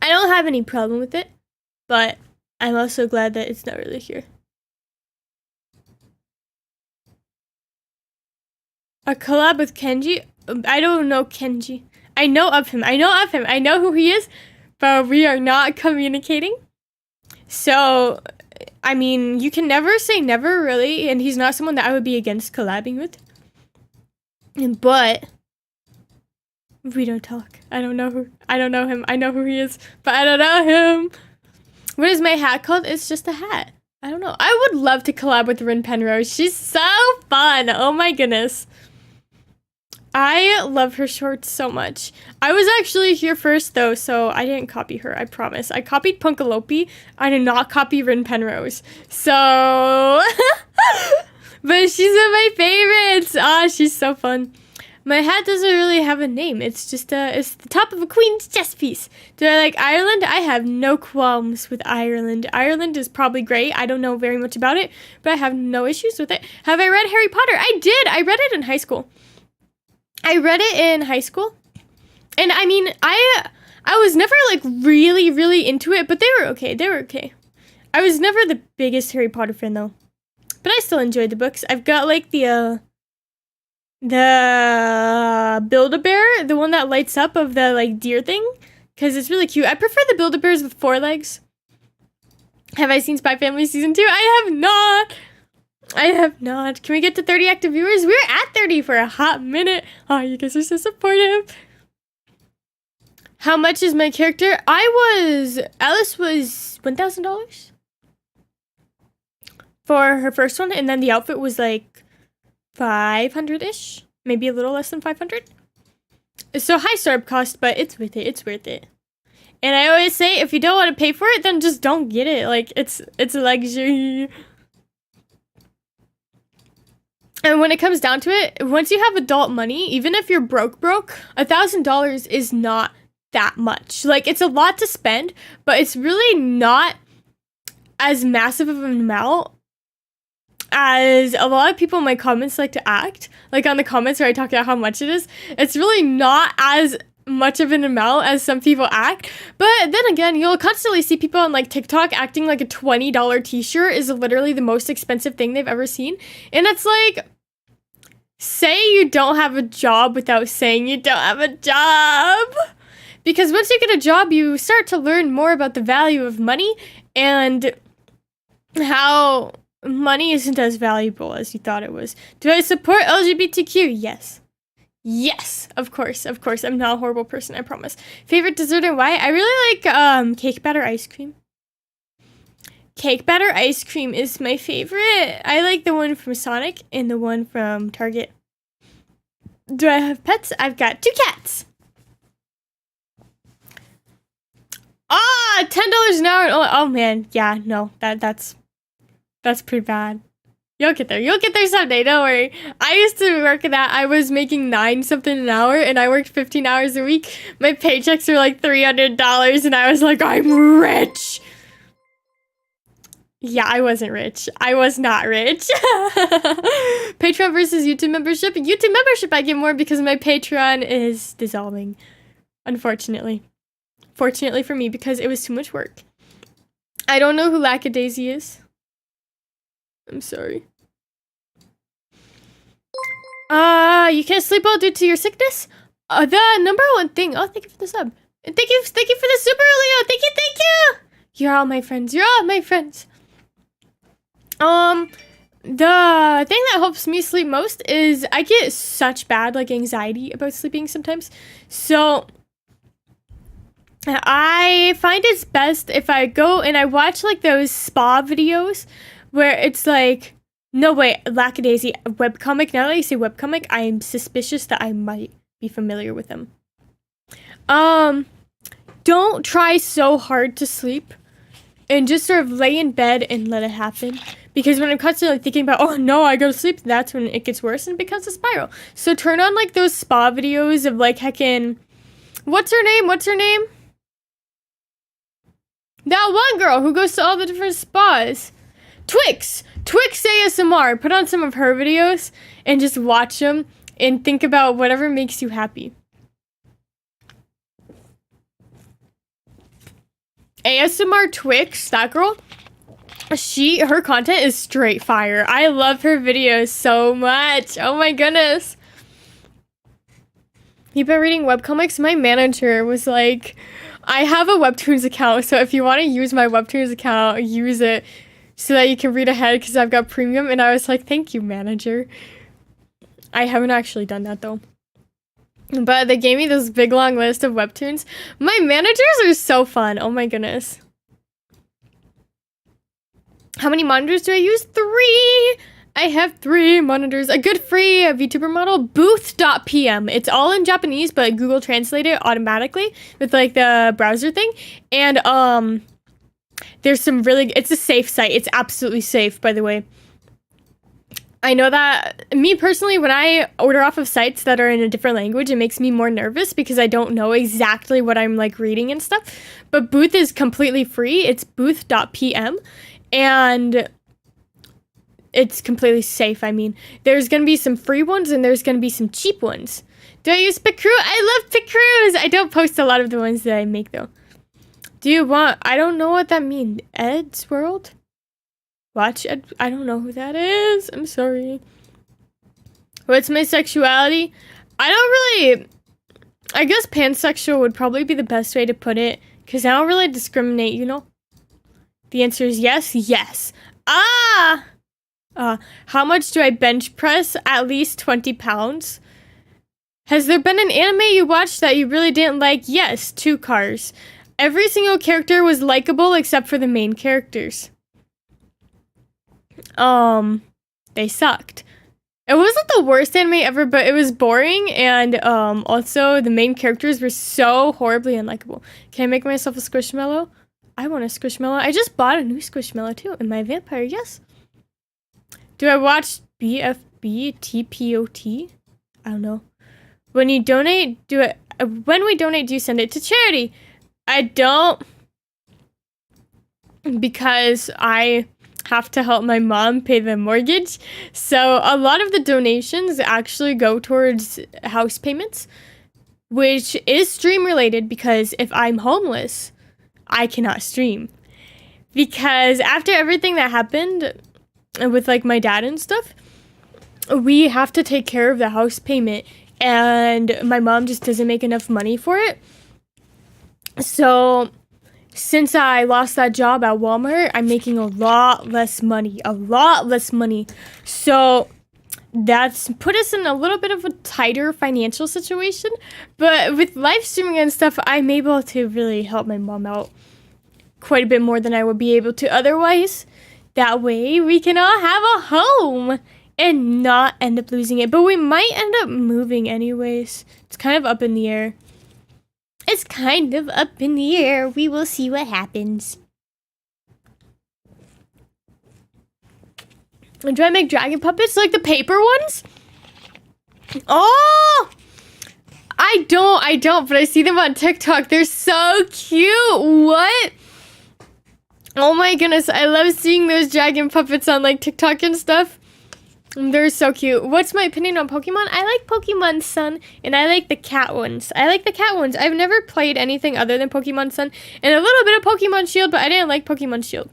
I don't have any problem with it, but I'm also glad that it's not really here. A collab with Kenji? I don't know Kenji. I know of him. I know who he is, but we are not communicating. So, I mean, you can never say never, really, and he's not someone that I would be against collabing with. But we don't talk. I don't know him. I know who he is, but I don't know him. What is my hat called? It's just a hat. I don't know. I would love to collab with Rin Penrose. She's so fun. Oh my goodness. I love her shorts so much. I was actually here first though, so I didn't copy her, I promise. I copied Punkalopi. I did not copy Rin Penrose. So but she's one of my favorites. She's so fun. My hat doesn't really have a name. It's just it's the top of a queen's chest piece. Do I like Ireland? I have no qualms with Ireland. Ireland is probably great. I don't know very much about it, but I have no issues with it. Have I read Harry Potter? I did. I read it in high school. And I mean, I was never like really into it, but they were okay. I was never the biggest Harry Potter fan though, but I still enjoyed the books. I've got like the Build-A-Bear, the one that lights up of the like deer thing, because it's really cute. I prefer the Build-A-Bears with 4 legs. Have I seen Spy Family season 2? I have not. Can we get to 30 active viewers? We're at 30 for a hot minute. Oh, you guys are so supportive. How much is my character? Alice was $1,000 for her first one, and then the outfit was like 500-ish, maybe a little less than 500. So high startup cost, but it's worth it. And I always say, if you don't want to pay for it, then just don't get it. Like, it's a luxury. And when it comes down to it, once you have adult money, even if you're broke, $1,000 is not that much. Like, it's a lot to spend, but it's really not as massive of an amount as a lot of people in my comments like to act. Like, on the comments where I talk about how much it is, it's really not as much of an amount as some people act. But then again, you'll constantly see people on like TikTok acting like a $20 t-shirt is literally the most expensive thing they've ever seen. And it's like, say you don't have a job without saying you don't have a job. Because once you get a job, you start to learn more about the value of money and how money isn't as valuable as you thought it was. Do I support LGBTQ? Yes, of course. I'm not a horrible person, I promise. Favorite dessert and why? I really like cake batter ice cream. Cake batter ice cream is my favorite. I like the one from Sonic and the one from Target. Do I have pets? I've got 2 cats. $10 an hour. Oh man, yeah, no, that's pretty bad. You'll get there someday, don't worry. I used to work at that. I was making 9 something an hour and I worked 15 hours a week. My paychecks were like $300 and I was like, I'm rich. Yeah, I wasn't rich. I was not rich. Patreon versus YouTube membership. YouTube membership I get more because my Patreon is dissolving. Unfortunately. Fortunately for me, because it was too much work. I don't know who Lackadaisy is. I'm sorry. You can't sleep well due to your sickness? The number one thing. Oh, thank you for the sub. And thank you for the super, Leo. Thank you. You're all my friends. The thing that helps me sleep most is I get such bad like anxiety about sleeping sometimes. So I find it's best if I go and I watch like those spa videos where it's like, no wait, Lackadaisy, webcomic. Now that you say webcomic, I am suspicious that I might be familiar with them. Don't try so hard to sleep and just sort of lay in bed and let it happen. Because when I'm constantly thinking about, oh no, I gotta sleep, that's when it gets worse and it becomes a spiral. So turn on like those spa videos of like heckin', what's her name? That one girl who goes to all the different spas. Twix ASMR. Put on some of her videos and just watch them and think about whatever makes you happy. ASMR Twix, that girl, her content is straight fire. I love her videos so much. Oh my goodness. You've been reading webcomics? My manager was like, I have a Webtoons account, so if you want to use my Webtoons account, use it so that you can read ahead because I've got premium. And I was like, thank you, manager. I haven't actually done that though. But they gave me this big long list of Webtoons. My managers are so fun. Oh my goodness. How many monitors do I use? 3! I have 3 monitors. A good free VTuber model, booth.pm. It's all in Japanese, but Google Translate it automatically with like the browser thing. And there's some really, it's a safe site. It's absolutely safe, by the way. I know that, me personally, when I order off of sites that are in a different language, it makes me more nervous because I don't know exactly what I'm like reading and stuff. But Booth is completely free. It's booth.pm and it's completely safe. I mean, there's going to be some free ones and there's going to be some cheap ones. Do I use Picrew? I love Picrews. I don't post a lot of the ones that I make though. Do you want, I don't know what that means. Ed's World? Watch Ed, I don't know who that is. I'm sorry. What's my sexuality? I don't really, I guess pansexual would probably be the best way to put it because I don't really discriminate, you know? The answer is yes, yes. How much do I bench press? At least 20 pounds. Has there been an anime you watched that you really didn't like? Yes, 2 Cars. Every single character was likable except for the main characters. They sucked. It wasn't the worst anime ever, but it was boring, and also the main characters were so horribly unlikable. Can I make myself a Squishmallow? I want a Squishmallow. I just bought a new Squishmallow too. Am I a vampire? Yes. Do I watch BFBTPOT? I don't know. When you donate, when we donate, do you send it to charity? I don't, because I have to help my mom pay the mortgage. So a lot of the donations actually go towards house payments, which is stream related because if I'm homeless, I cannot stream. Because after everything that happened with like my dad and stuff, we have to take care of the house payment and my mom just doesn't make enough money for it. So since I lost that job at Walmart, I'm making a lot less money. So that's put us in a little bit of a tighter financial situation. But with live streaming and stuff, I'm able to really help my mom out quite a bit more than I would be able to otherwise. That way we can all have a home and not end up losing it. But we might end up moving anyways. It's kind of up in the air. We will see what happens. Do I make dragon puppets like the paper ones? Oh! I don't, but I see them on TikTok. They're so cute. What? Oh my goodness, I love seeing those dragon puppets on like TikTok and stuff. They're so cute. What's my opinion on Pokemon? I like Pokemon Sun, and I like the cat ones. I've never played anything other than Pokemon Sun, and a little bit of Pokemon Shield, but I didn't like Pokemon Shield.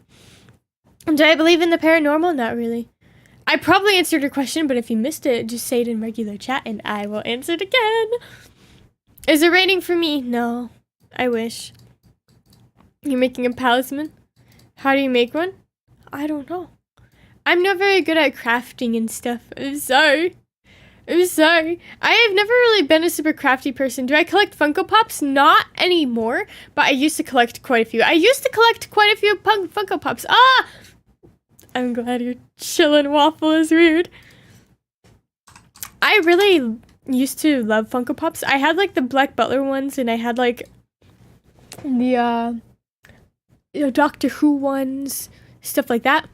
Do I believe in the paranormal? Not really. I probably answered your question, but if you missed it, just say it in regular chat, and I will answer it again. Is it raining for me? No. I wish. You're making a talisman? How do you make one? I don't know. I'm not very good at crafting and stuff. I'm sorry. I have never really been a super crafty person. Do I collect Funko Pops? Not anymore, but I used to collect quite a few. Funko Pops. Ah! I'm glad you're chilling. Waffle is weird. I really used to love Funko Pops. I had like the Black Butler ones, and I had like the Doctor Who ones, stuff like that.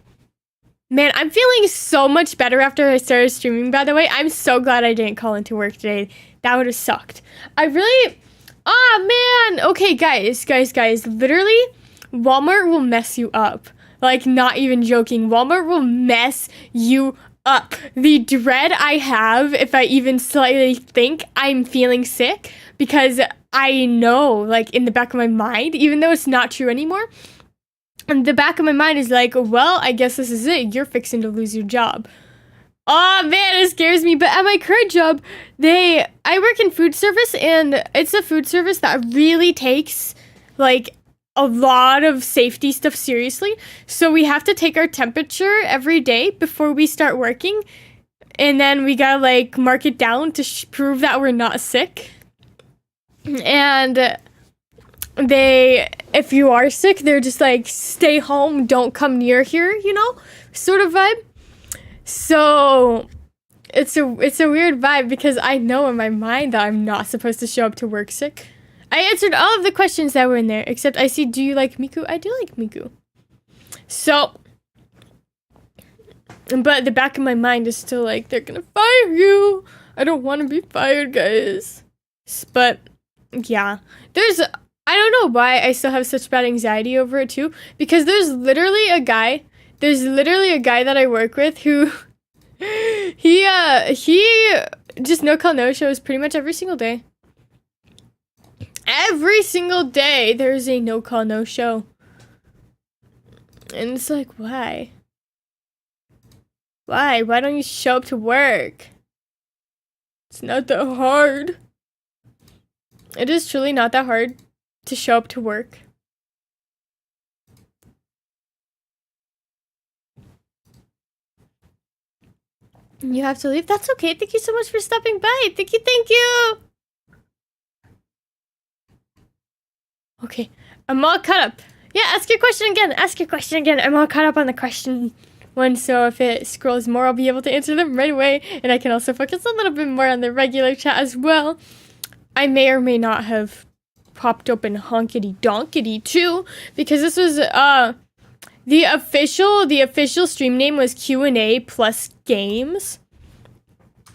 Man, I'm feeling so much better after I started streaming, by the way. I'm so glad I didn't call into work today. That would have sucked. I really... man! Okay, guys. Literally, Walmart will mess you up. Like, not even joking. Walmart will mess you up. The dread I have if I even slightly think I'm feeling sick, because I know, like, in the back of my mind, even though it's not true anymore, and the back of my mind is like, well, I guess this is it. You're fixing to lose your job. Oh man, it scares me. But at my current job, I work in food service, and it's a food service that really takes like a lot of safety stuff seriously. So we have to take our temperature every day before we start working. And then we gotta like mark it down to prove that we're not sick. And if you are sick, they're just like, stay home, don't come near here, you know, sort of vibe. So it's a weird vibe, because I know in my mind that I'm not supposed to show up to work sick. I answered all of the questions that were in there, except I see, do you like Miku? I do like Miku. So, but the back of my mind is still like, they're gonna fire you. I don't want to be fired, guys. But yeah, I don't know why I still have such bad anxiety over it too, because there's literally a guy that I work with who he just no call no shows pretty much every single day. Every single day there's a no call no show. And it's like, why? Why don't you show up to work? It's not that hard. It is truly not that hard to show up to work. You have to leave? That's okay. Thank you so much for stopping by. Thank you. Okay, I'm all caught up. Yeah, ask your question again. I'm all caught up on the question one, so if it scrolls more, I'll be able to answer them right away. And I can also focus a little bit more on the regular chat as well. I may or may not have popped open Honkity Donkity too, because this was the official stream name was Q&A plus games,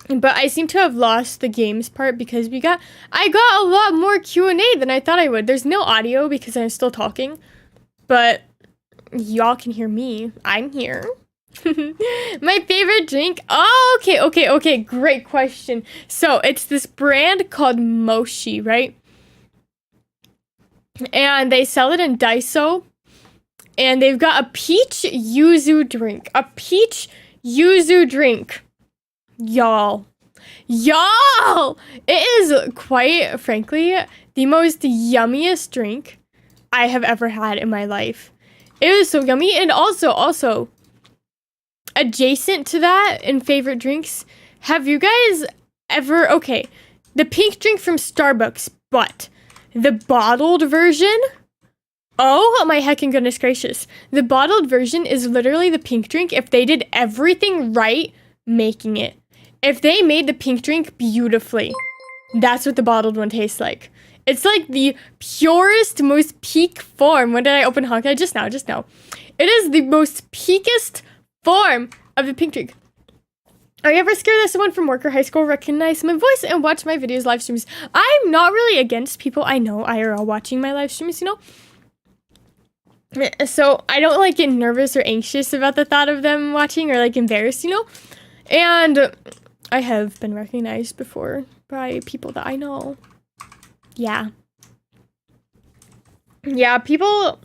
but I seem to have lost the games part, because I got a lot more Q&A than I thought I would. There's no audio because I'm still talking, but y'all can hear me. I'm here. My favorite drink? Oh, okay, great question. So it's this brand called Moshi, right? And they sell it in Daiso. And they've got a peach yuzu drink. Y'all. It is quite frankly the most yummiest drink I have ever had in my life. It was so yummy. And also adjacent to that in favorite drinks, have you guys ever, okay, the pink drink from Starbucks, but the bottled version? Oh my heckin' goodness gracious. The bottled version is literally the pink drink if they did everything right making it. If they made the pink drink beautifully, that's what the bottled one tastes like. It's like the purest, most peak form. When did I open Honkai? Just now. It is the most peakest form of the pink drink. Are you ever scared that someone from work or high school recognize my voice and watch my videos, live streams? I'm not really against people I know IRL watching my live streams, you know? So I don't like get nervous or anxious about the thought of them watching, or like embarrassed, you know? And I have been recognized before by people that I know. Yeah, people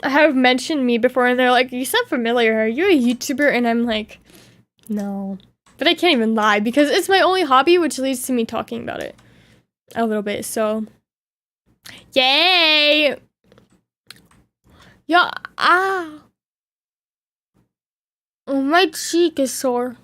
have mentioned me before, and they're like, you sound familiar. Are you a YouTuber? And I'm like, no. But I can't even lie, because it's my only hobby, which leads to me talking about it a little bit, so. Yay! Yeah, oh, my cheek is sore.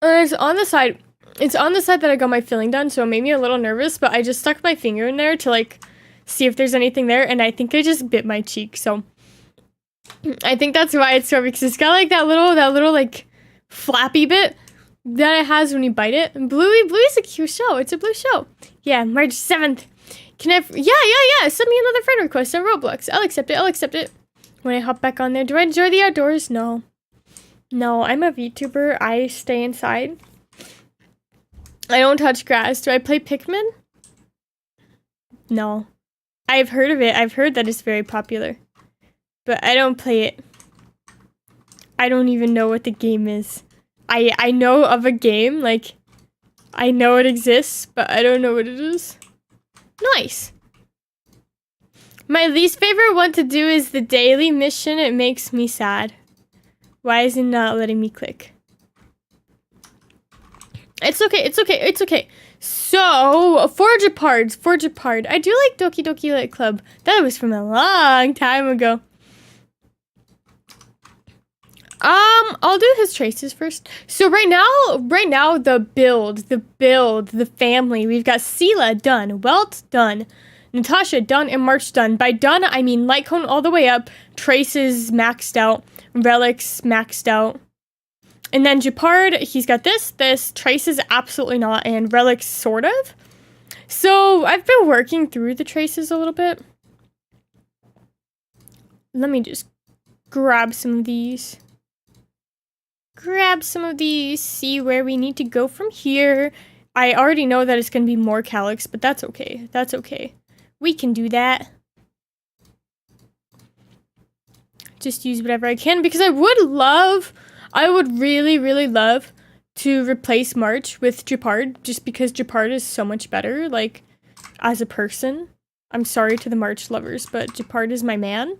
It's on the side that I got my filling done, so it made me a little nervous, but I just stuck my finger in there to, like, see if there's anything there, and I think I just bit my cheek, so I think that's why it's so, because it's got like that little like flappy bit that it has when you bite it. And Bluey's a cute show. It's a blue show. Yeah, March 7th. Can I? Yeah. Send me another friend request on Roblox. I'll accept it. When I hop back on there, do I enjoy the outdoors? No, I'm a VTuber. I stay inside. I don't touch grass. Do I play Pikmin? No. I've heard of it. I've heard that it's very popular. But I don't play it. I don't even know what the game is. I know of a game, like, I know it exists, but I don't know what it is. Nice. My least favorite one to do is the daily mission. It makes me sad. Why is it not letting me click? It's okay. So, Forge Apart. I do like Doki Doki Lit Club. That was from a long time ago. I'll do his traces first. So right now, the family. We've got Sela done, Welt done, Natasha done, and March done. By done, I mean light cone all the way up, traces maxed out, relics maxed out. And then Japard, he's got this, traces absolutely not, and relics sort of. So I've been working through the traces a little bit. Let me just grab some of these. See where we need to go from here. I already know that it's going to be more calyx, but that's okay. We can do that. Just use whatever I can, because I would really love to replace March with Japard, just because Japard is so much better, like, as a person. I'm sorry to the March lovers, but Japard is my man.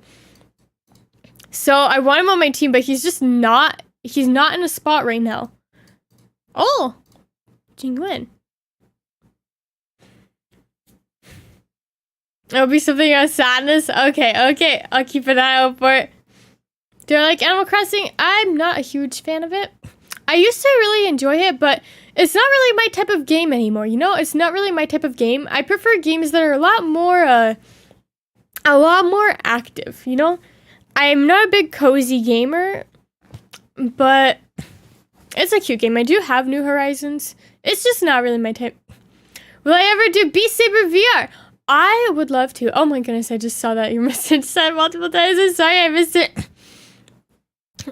So I want him on my team, but he's not in a spot right now. Oh! Jingwen. It'll be something on sadness? Okay. I'll keep an eye out for it. Do I like Animal Crossing? I'm not a huge fan of it. I used to really enjoy it, but it's not really my type of game anymore, you know? It's not really my type of game. I prefer games that are a lot more active, you know? I'm not a big cozy gamer, but it's a cute game. I do have New Horizons. It's just not really my type. Will I ever do Beat Saber VR? I would love to. Oh my goodness, I just saw that your message said multiple times. I'm sorry I missed it.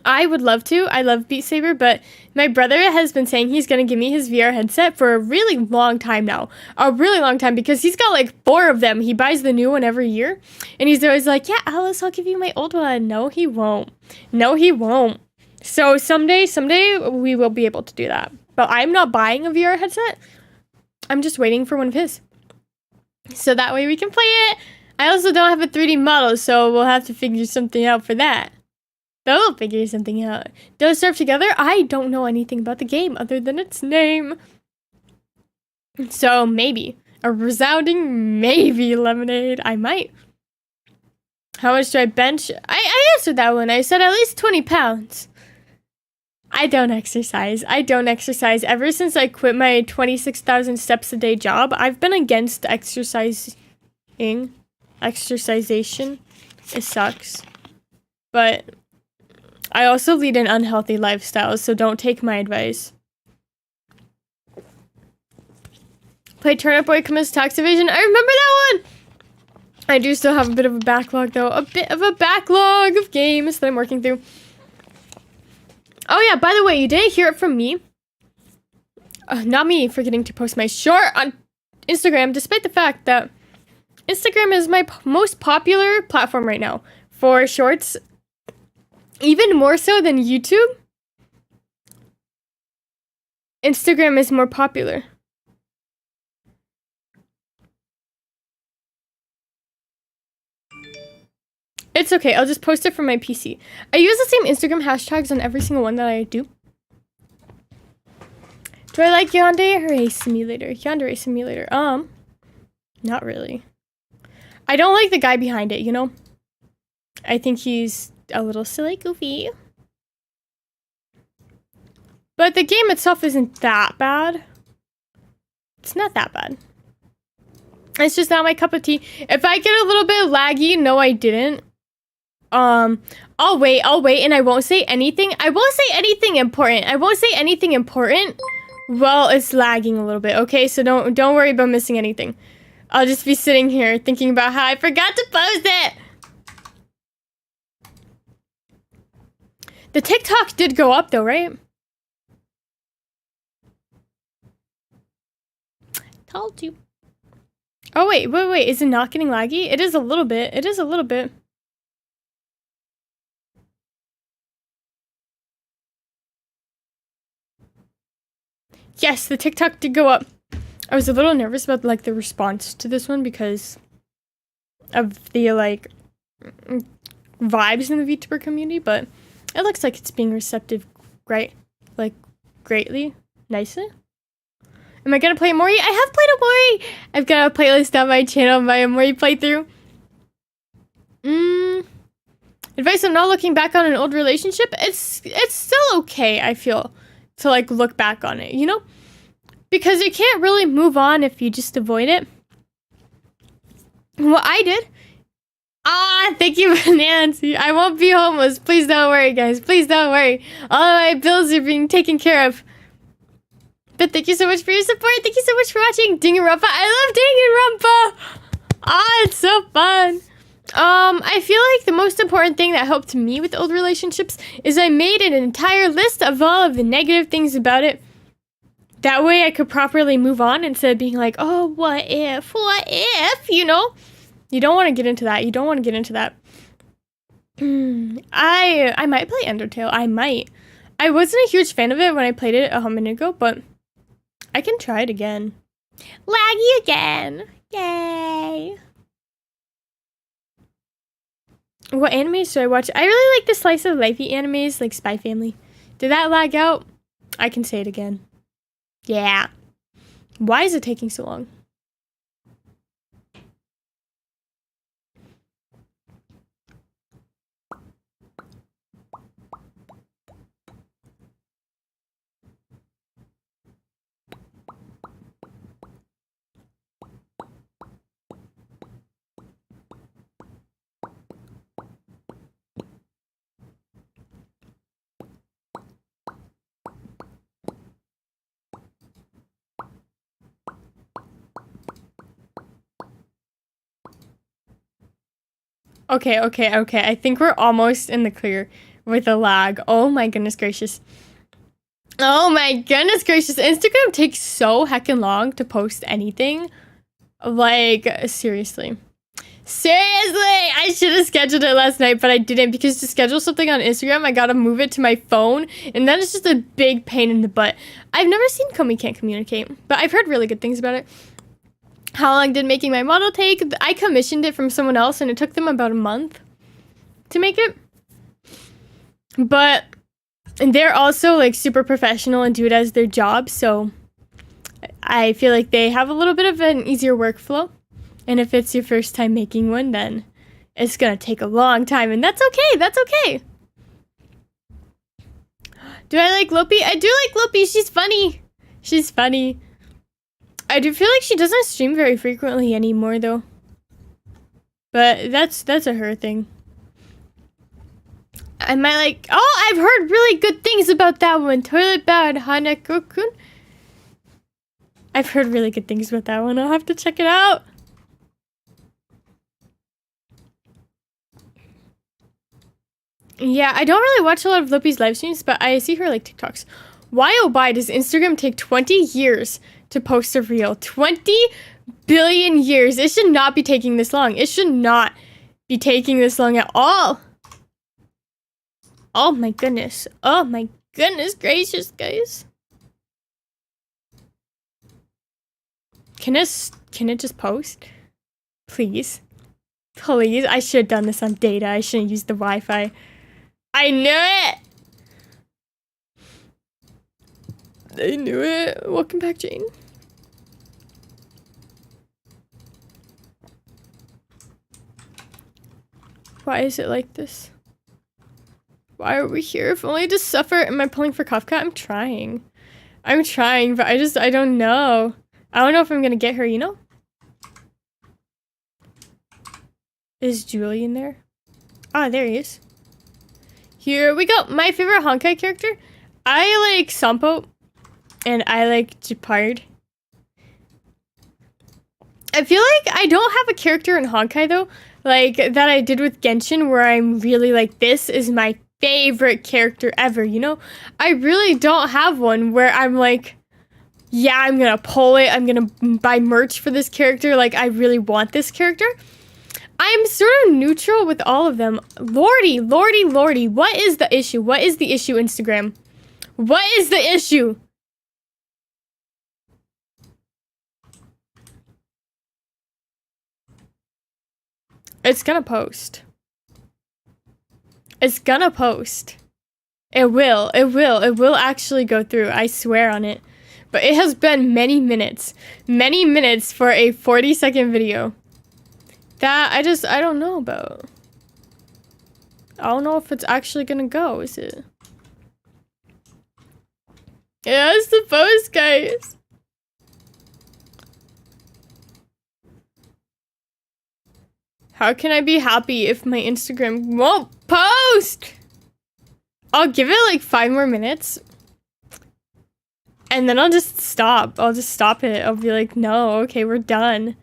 I would love to. I love Beat Saber, but my brother has been saying he's going to give me his VR headset for a really long time now. A really long time, because he's got like 4 of them. He buys the new one every year. And he's always like, yeah, Alice, I'll give you my old one. No, he won't. So someday we will be able to do that. But I'm not buying a VR headset. I'm just waiting for one of his. So that way we can play it. I also don't have a 3D model, so we'll have to figure something out for that. We'll figure something out. Those serve together? I don't know anything about the game other than its name. So maybe. A resounding maybe, Lemonade. I might. How much do I bench? I answered that one. I said at least 20 pounds. I don't exercise. Ever since I quit my 26,000 steps a day job, I've been against exercising. Exercisation. It sucks. But I also lead an unhealthy lifestyle, so don't take my advice. Play Turnip Boy Commits Tax Evasion. I remember that one! I do still have a bit of a backlog, though. A bit of a backlog of games that I'm working through. Oh yeah, by the way, you didn't hear it from me. Not me forgetting to post my short on Instagram, despite the fact that Instagram is my most popular platform right now for shorts. Even more so than YouTube, Instagram is more popular. It's okay, I'll just post it from my PC. I use the same Instagram hashtags on every single one that I do. Do I like Yandere Simulator? Yandere Simulator. Not really. I don't like the guy behind it, you know? I think he's a little silly, goofy. But the game itself isn't that bad. It's not that bad. It's just not my cup of tea. If I get a little bit laggy, no I didn't. I'll wait, and I won't say anything. I won't say anything important. I won't say anything important while it's lagging a little bit, okay? So don't worry about missing anything. I'll just be sitting here thinking about how I forgot to post it. The TikTok did go up though, right? Told you. Oh, wait. Is it not getting laggy? It is a little bit. It is a little bit. Yes, the TikTok did go up. I was a little nervous about, like, the response to this one because of the, like, vibes in the Vtuber community, but it looks like it's being receptive, greatly, nicely. Am I gonna play Mori? I have played a Mori! I've got a playlist on my channel, my Mori playthrough. Advice on not looking back on an old relationship? It's still okay, I feel, to, like, look back on it, you know? Because you can't really move on if you just avoid it. What I did... thank you, Nancy. I won't be homeless. Please don't worry, guys. Please don't worry. All of my bills are being taken care of. But thank you so much for your support. Thank you so much for watching Danganronpa. I love Danganronpa. It's so fun. I feel like the most important thing that helped me with old relationships is I made an entire list of all of the negative things about it. That way I could properly move on instead of being like, oh, what if, you know? You don't want to get into that. You don't want to get into that. I might play Undertale. I might. I wasn't a huge fan of it when I played it a minute ago, but I can try it again. Laggy again. Yay. What animes do I watch? I really like the slice of lifey animes, like Spy Family. Did that lag out? I can say it again. Yeah. Why is it taking so long? Okay. I think we're almost in the clear with the lag. Oh my goodness gracious. Oh my goodness gracious. Instagram takes so heckin' long to post anything. Like, seriously. I should have scheduled it last night, but I didn't because to schedule something on Instagram, I gotta move it to my phone, and then it's just a big pain in the butt. I've never seen Komi Can't Communicate, but I've heard really good things about it. How long did making my model take? I commissioned it from someone else, and it took them about a month to make it. But they're also, like, super professional and do it as their job, so I feel like they have a little bit of an easier workflow. And if it's your first time making one, then it's gonna take a long time, and that's okay. That's okay. Do I like Lopi? I do like Lopi. She's funny. She's funny. I do feel like she doesn't stream very frequently anymore, though. But that's a her thing. I might like... Oh, I've heard really good things about that one. Toilet Bad Hanako-kun. I've heard really good things about that one. I'll have to check it out. Yeah, I don't really watch a lot of Lopi's live streams, but I see her like TikToks. Why, oh why, does Instagram take 20 years to post a reel? 20 billion years. It should not be taking this long. It should not be taking this long at all. Oh my goodness. Oh my goodness gracious, guys. Can it just post? Please. Please. I should have done this on data. I shouldn't use the Wi-Fi. I knew it! I knew it. Welcome back, Jane. Why is it like this? Why are we here? If only to suffer. Am I pulling for Kafka? I'm trying, but I don't know. I don't know if I'm gonna get her, you know? Is Julie in there? Ah, there he is. Here we go. My favorite Honkai character. I like Sampo. And I like Jeopard. I feel like I don't have a character in Honkai though, like that I did with Genshin, where I'm really like, this is my favorite character ever, you know? I really don't have one where I'm like, yeah, I'm gonna pull it, I'm gonna buy merch for this character, like I really want this character. I'm sort of neutral with all of them. Lordy, lordy, lordy, what is the issue? What is the issue, Instagram? What is the issue? It's gonna post. It's gonna post. It will actually go through. I swear on it. But it has been many minutes for a 40-second video. That I don't know about. I don't know if it's actually gonna go, is it? Yeah, it's the post, guys. How can I be happy if my Instagram won't post? I'll give it like 5 more minutes. And then I'll just stop. I'll just stop it. I'll be like, no, okay, we're done.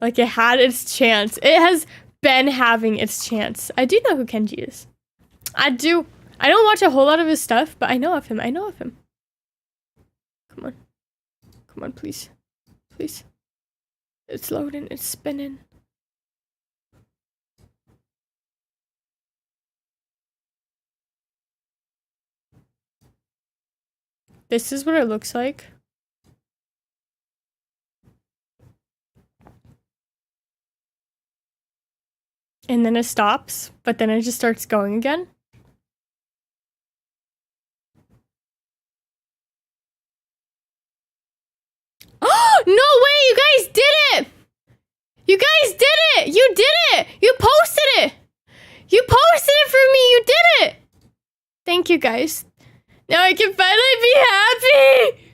Like, it had its chance. It has been having its chance. I do know who Kenji is. I do. I don't watch a whole lot of his stuff, but I know of him. I know of him. Come on. Come on, please. Please. It's loading. It's spinning. This is what it looks like. And then it stops, but then it just starts going again. Oh, no way! You guys did it! You guys did it! You did it! You posted it! You posted it for me! You did it! Thank you, guys. Now I can finally be happy!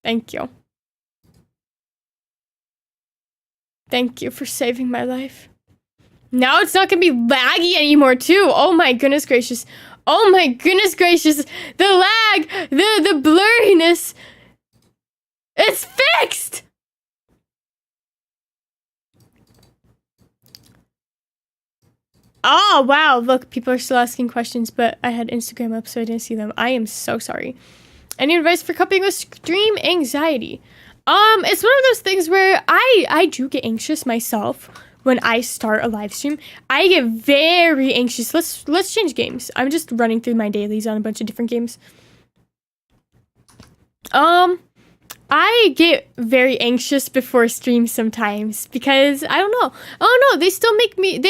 Thank you. Thank you for saving my life. Now it's not gonna be laggy anymore, too. Oh my goodness gracious. Oh my goodness gracious. The lag, the blurriness. It's fixed! Oh, wow. Look, people are still asking questions, but I had Instagram up, so I didn't see them. I am so sorry. Any advice for coping with stream anxiety? It's one of those things where I do get anxious myself when I start a live stream. I get very anxious. Let's change games. I'm just running through my dailies on a bunch of different games. I get very anxious before streams sometimes because I don't know. Oh no, they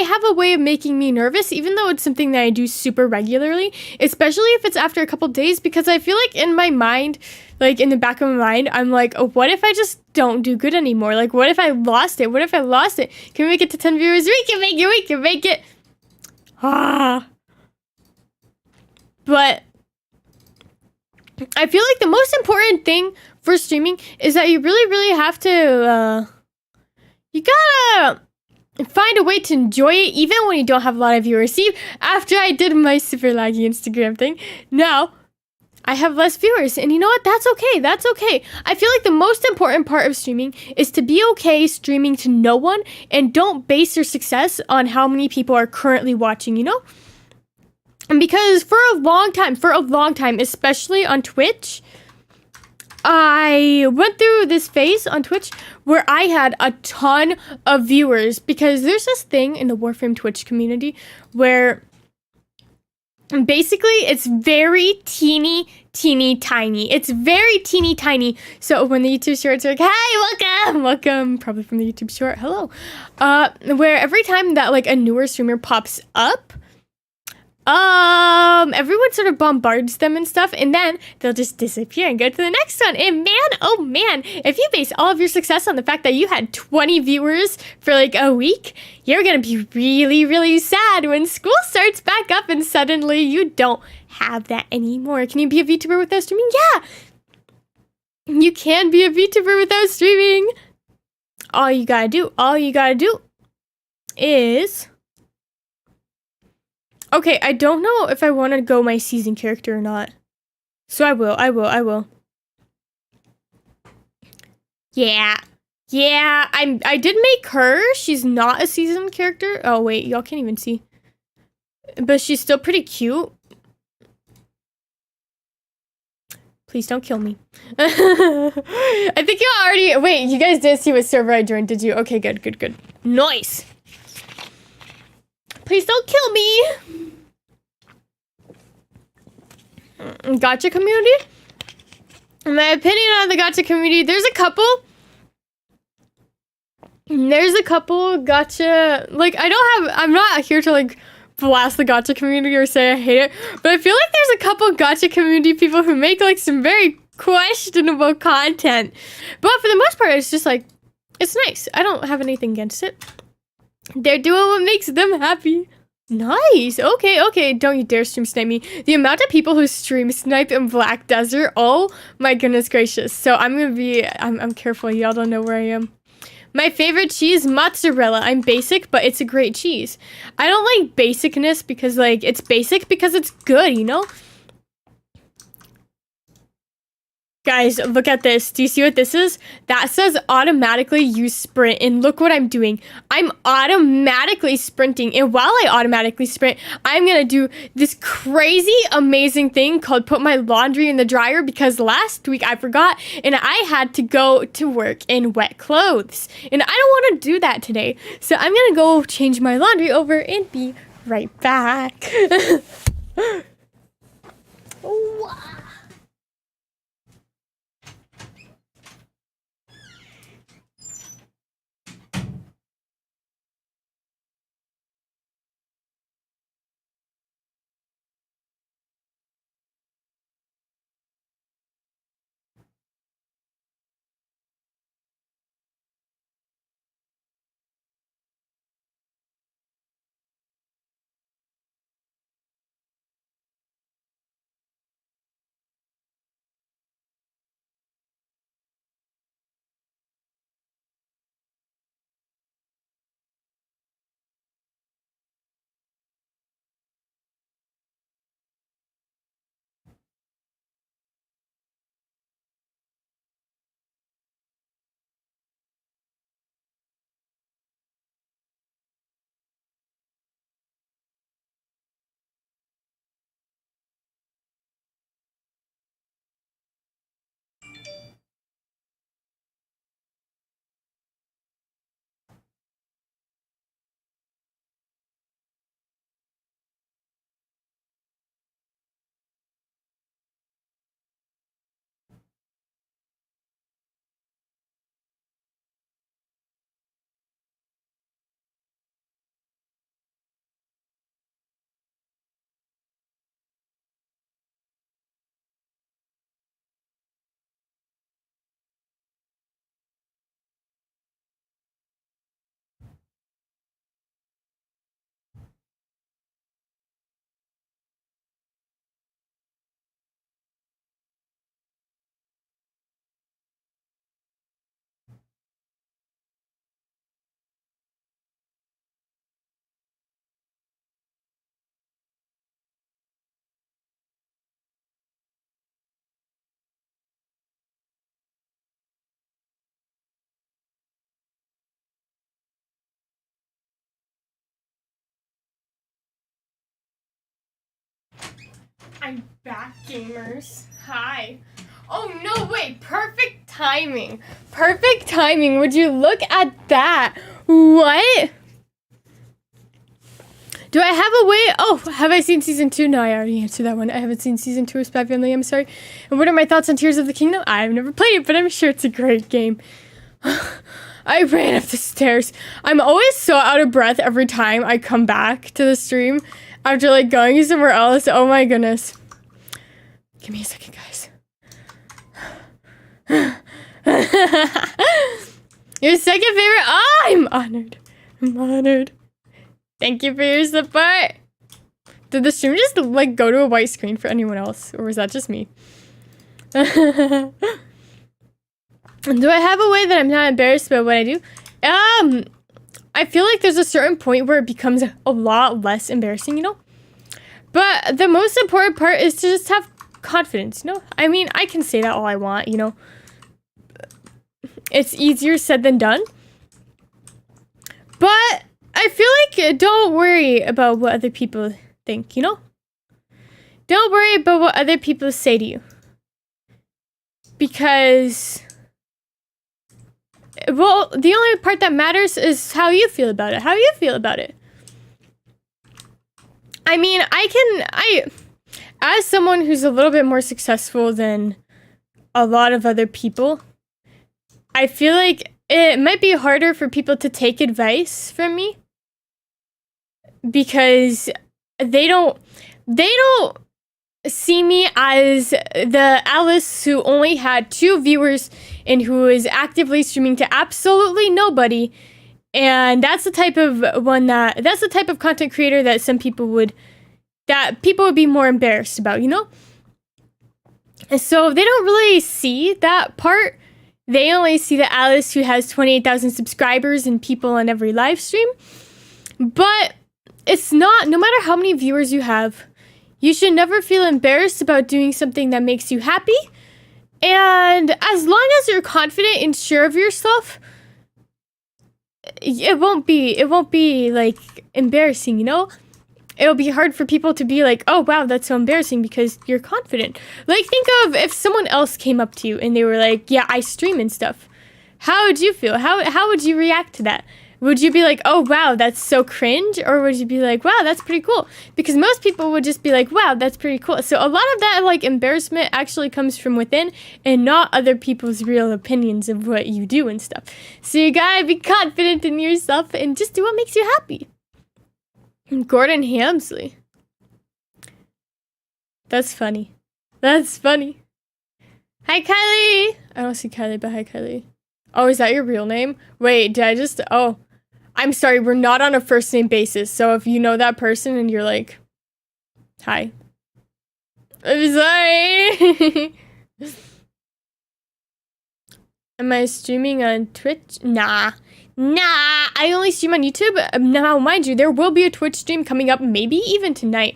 have a way of making me nervous, even though it's something that I do super regularly, especially if it's after a couple days, because I feel like in my mind, like in the back of my mind, I'm like, oh, what if I just don't do good anymore? Like, what if I lost it? What if I lost it? Can we make it to 10 viewers? We can make it. But I feel like the most important thing for streaming is that you really have to, you gotta find a way to enjoy it even when you don't have a lot of viewers. See, after I did my super laggy Instagram thing, now I have less viewers, and you know what? That's okay. That's okay. I feel like the most important part of streaming is to be okay streaming to no one, and don't base your success on how many people are currently watching, you know? And because for a long time, especially on Twitch, I went through this phase on Twitch where I had a ton of viewers, because there's this thing in the Warframe Twitch community where basically it's very teeny tiny. It's very teeny tiny. So when the YouTube shorts are like, hi, welcome, probably from the YouTube short, hello. Where every time that like a newer streamer pops up, everyone sort of bombards them and stuff, and then they'll just disappear and go to the next one. And man, oh man, if you base all of your success on the fact that you had 20 viewers for like a week, you're gonna be really sad when school starts back up and suddenly you don't have that anymore. Can you be a VTuber without streaming? Yeah! You can be a VTuber without streaming. All you gotta do is... Okay, I don't know if I want to go my season character or not. So I will. Yeah. Yeah, I did make her. She's not a seasoned character. Oh, wait, y'all can't even see. But she's still pretty cute. Please don't kill me. I think you already... Wait, you guys did see what server I joined, did you? Okay, good. Nice. Please don't kill me. Gacha community? In my opinion on the gacha community, there's a couple gacha, like, I'm not here to, like, blast the gacha community or say I hate it, but I feel like there's a couple gacha community people who make, like, some very questionable content. But for the most part, it's just, like, it's nice. I don't have anything against it. They're doing what makes them happy. Nice. Okay. Don't you dare stream snipe me. The amount of people who stream snipe in Black Desert, oh my goodness gracious. So I'm careful. Y'all don't know where I am. My favorite cheese, mozzarella. I'm basic, but it's a great cheese. I don't like basicness because, like, it's basic because it's good, you know? Guys, look at this. Do you see what this is? That says automatically use sprint, and look what I'm doing. I'm automatically sprinting, and while I automatically sprint, I'm gonna do this crazy, amazing thing called put my laundry in the dryer because last week I forgot, and I had to go to work in wet clothes, and I don't want to do that today, so I'm gonna go change my laundry over and be right back. Wow. I'm back, gamers. Hi. Oh, no, wait. Perfect timing. Perfect timing. Would you look at that? What? Do I have a way? Oh, have I seen season 2? No, I already answered that one. I haven't seen season 2 of Spy Family. I'm sorry. And what are my thoughts on Tears of the Kingdom? I've never played it, but I'm sure it's a great game. I ran up the stairs. I'm always so out of breath every time I come back to the stream after, like, going somewhere else. Oh, my goodness. Give me a second, guys. Your second favorite? Oh, I'm honored. I'm honored. Thank you for your support. Did the stream just, like, go to a white screen for anyone else? Or was that just me? Do I have a way that I'm not embarrassed about what I do? I feel like there's a certain point where it becomes a lot less embarrassing, you know? But the most important part is to just have confidence, you know? I mean, I can say that all I want, you know? It's easier said than done. But I feel like don't worry about what other people think, you know? Don't worry about what other people say to you. Because, well, the only part that matters is how you feel about it. How you feel about it. I mean, as someone who's a little bit more successful than a lot of other people, I feel like it might be harder for people to take advice from me because they don't see me as the Alice who only had 2 viewers and who is actively streaming to absolutely nobody. And that's the type of that's the type of content creator that people would be more embarrassed about, you know? And so they don't really see that part. They only see the Alice who has 28,000 subscribers and people on every live stream. But it's not, no matter how many viewers you have, you should never feel embarrassed about doing something that makes you happy. And as long as you're confident and sure of yourself, it won't be like embarrassing, you know? It'll be hard for people to be like, oh wow, that's so embarrassing because you're confident. Like, think of if someone else came up to you and they were like, yeah, I stream and stuff. How would you feel? How would you react to that? Would you be like, oh wow, that's so cringe? Or would you be like, wow, that's pretty cool? Because most people would just be like, wow, that's pretty cool. So a lot of that like embarrassment actually comes from within and not other people's real opinions of what you do and stuff. So you gotta be confident in yourself and just do what makes you happy. Gordon Hamsley. That's funny. That's funny. Hi, Kylie. I don't see Kylie, but hi, Kylie. Oh, is that your real name? Wait, did I just... Oh, I'm sorry. We're not on a first name basis. So if you know that person and you're like, hi. I'm sorry. Am I streaming on Twitch? Nah, I only stream on YouTube. Now, mind you, there will be a Twitch stream coming up, maybe even tonight.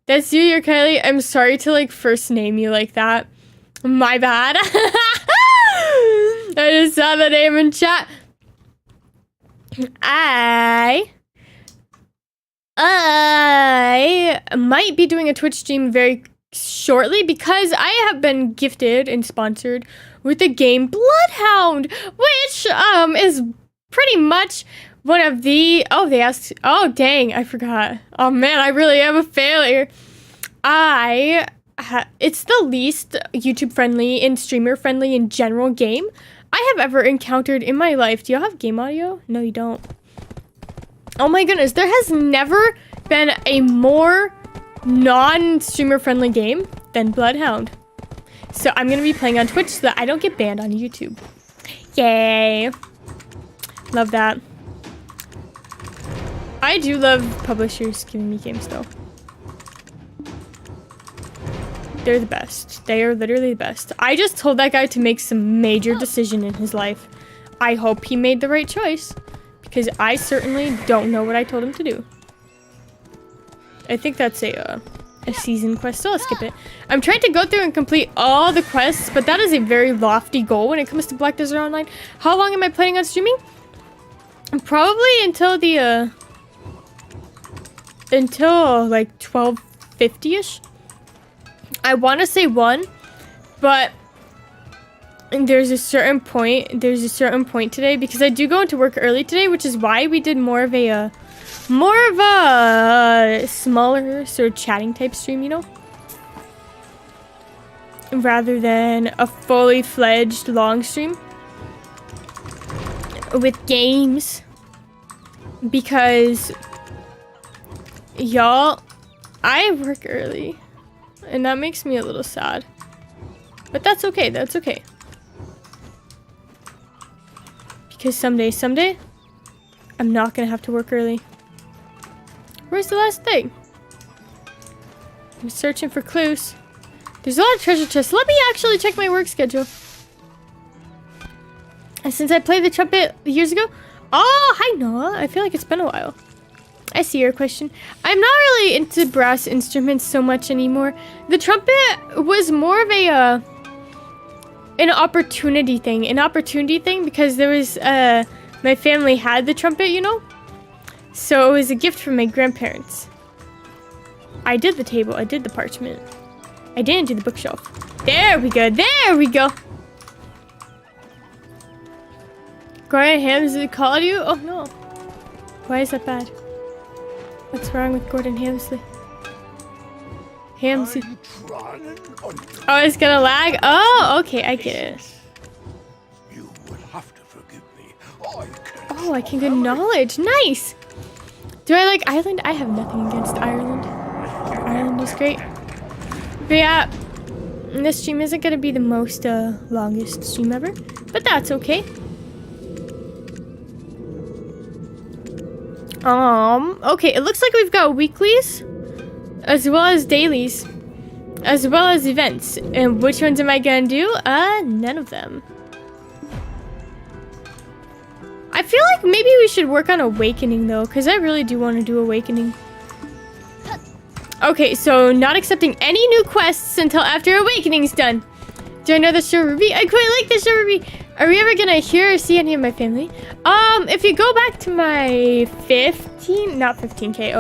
That's you, you're Kylie. I'm sorry to, like, first name you like that. My bad. I just saw the name in chat. I might be doing a Twitch stream very shortly because I have been gifted and sponsored with the game Bloodhound, which is pretty much one of the... Oh, they asked... Oh, dang, I forgot. Oh, man, I really am a failure. It's the least YouTube-friendly and streamer-friendly in general game I have ever encountered in my life. Do y'all have game audio? No, you don't. Oh my goodness, there has never been a more non-streamer-friendly game than Bloodhound. So I'm going to be playing on Twitch so that I don't get banned on YouTube. Yay. Love that. I do love publishers giving me games, though. They're the best. They are literally the best. I just told that guy to make some major decision in his life. I hope he made the right choice, because I certainly don't know what I told him to do. I think that's a season quest, so I'll skip it. I'm trying to go through and complete all the quests, but that is a very lofty goal when it comes to Black Desert Online. How long am I planning on streaming? Probably until the, until like 12:50-ish. I want to say 1, but there's a certain point today because I do go into work early today, which is why we did more of a smaller sort of chatting type stream, you know, rather than a fully fledged long stream with games, because y'all, I work early and that makes me a little sad, but that's okay. That's okay, because someday I'm not gonna have to work early. Where's the last thing? I'm searching for clues. There's a lot of treasure chests. Let me actually check my work schedule. And since I played the trumpet years ago, Oh, hi Noah. I feel like it's been a while. I see your question. I'm not really into brass instruments so much anymore. The trumpet was more of a an opportunity thing. Because there was my family had the trumpet, you know? So it was a gift from my grandparents. I did the table. I did the parchment. I didn't do the bookshelf. There we go. There we go. Gordon Hamsley called you? Oh no. Why is that bad? What's wrong with Gordon Hamsley? Hamsley. Oh, it's gonna lag? Oh, okay, I get it. You will have to forgive me. Oh, I can get knowledge. Nice. Do I like Ireland? I have nothing against Ireland. Ireland is great. But yeah, this stream isn't gonna be the most longest stream ever, but that's okay. Okay, it looks like we've got weeklies, as well as dailies, as well as events. And which ones am I gonna do? None of them. I feel like maybe we should work on Awakening though, because I really do want to do Awakening. Okay, so not accepting any new quests until after Awakening's done. Do I know the show Ruby? I quite like the show Ruby. Are we ever gonna hear or see any of my family? If you go back to my 15K,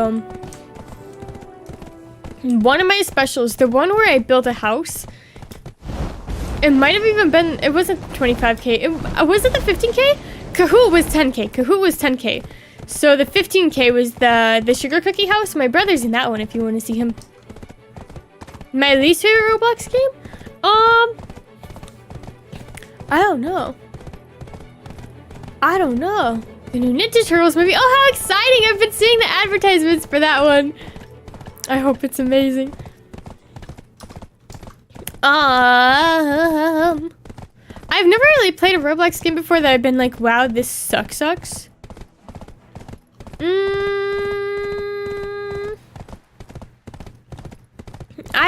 one of my specials, the one where I built a house, it might have even been, it wasn't 25K, was it the 15K? Kahoot was 10K, Kahoot was 10K. So the 15K was the sugar cookie house. My brother's in that one if you want to see him. My least favorite Roblox game? I don't know. The new Ninja Turtles movie. Oh, how exciting! I've been seeing the advertisements for that one. I hope it's amazing. I've never really played a Roblox game before that I've been like, wow, this sucks. I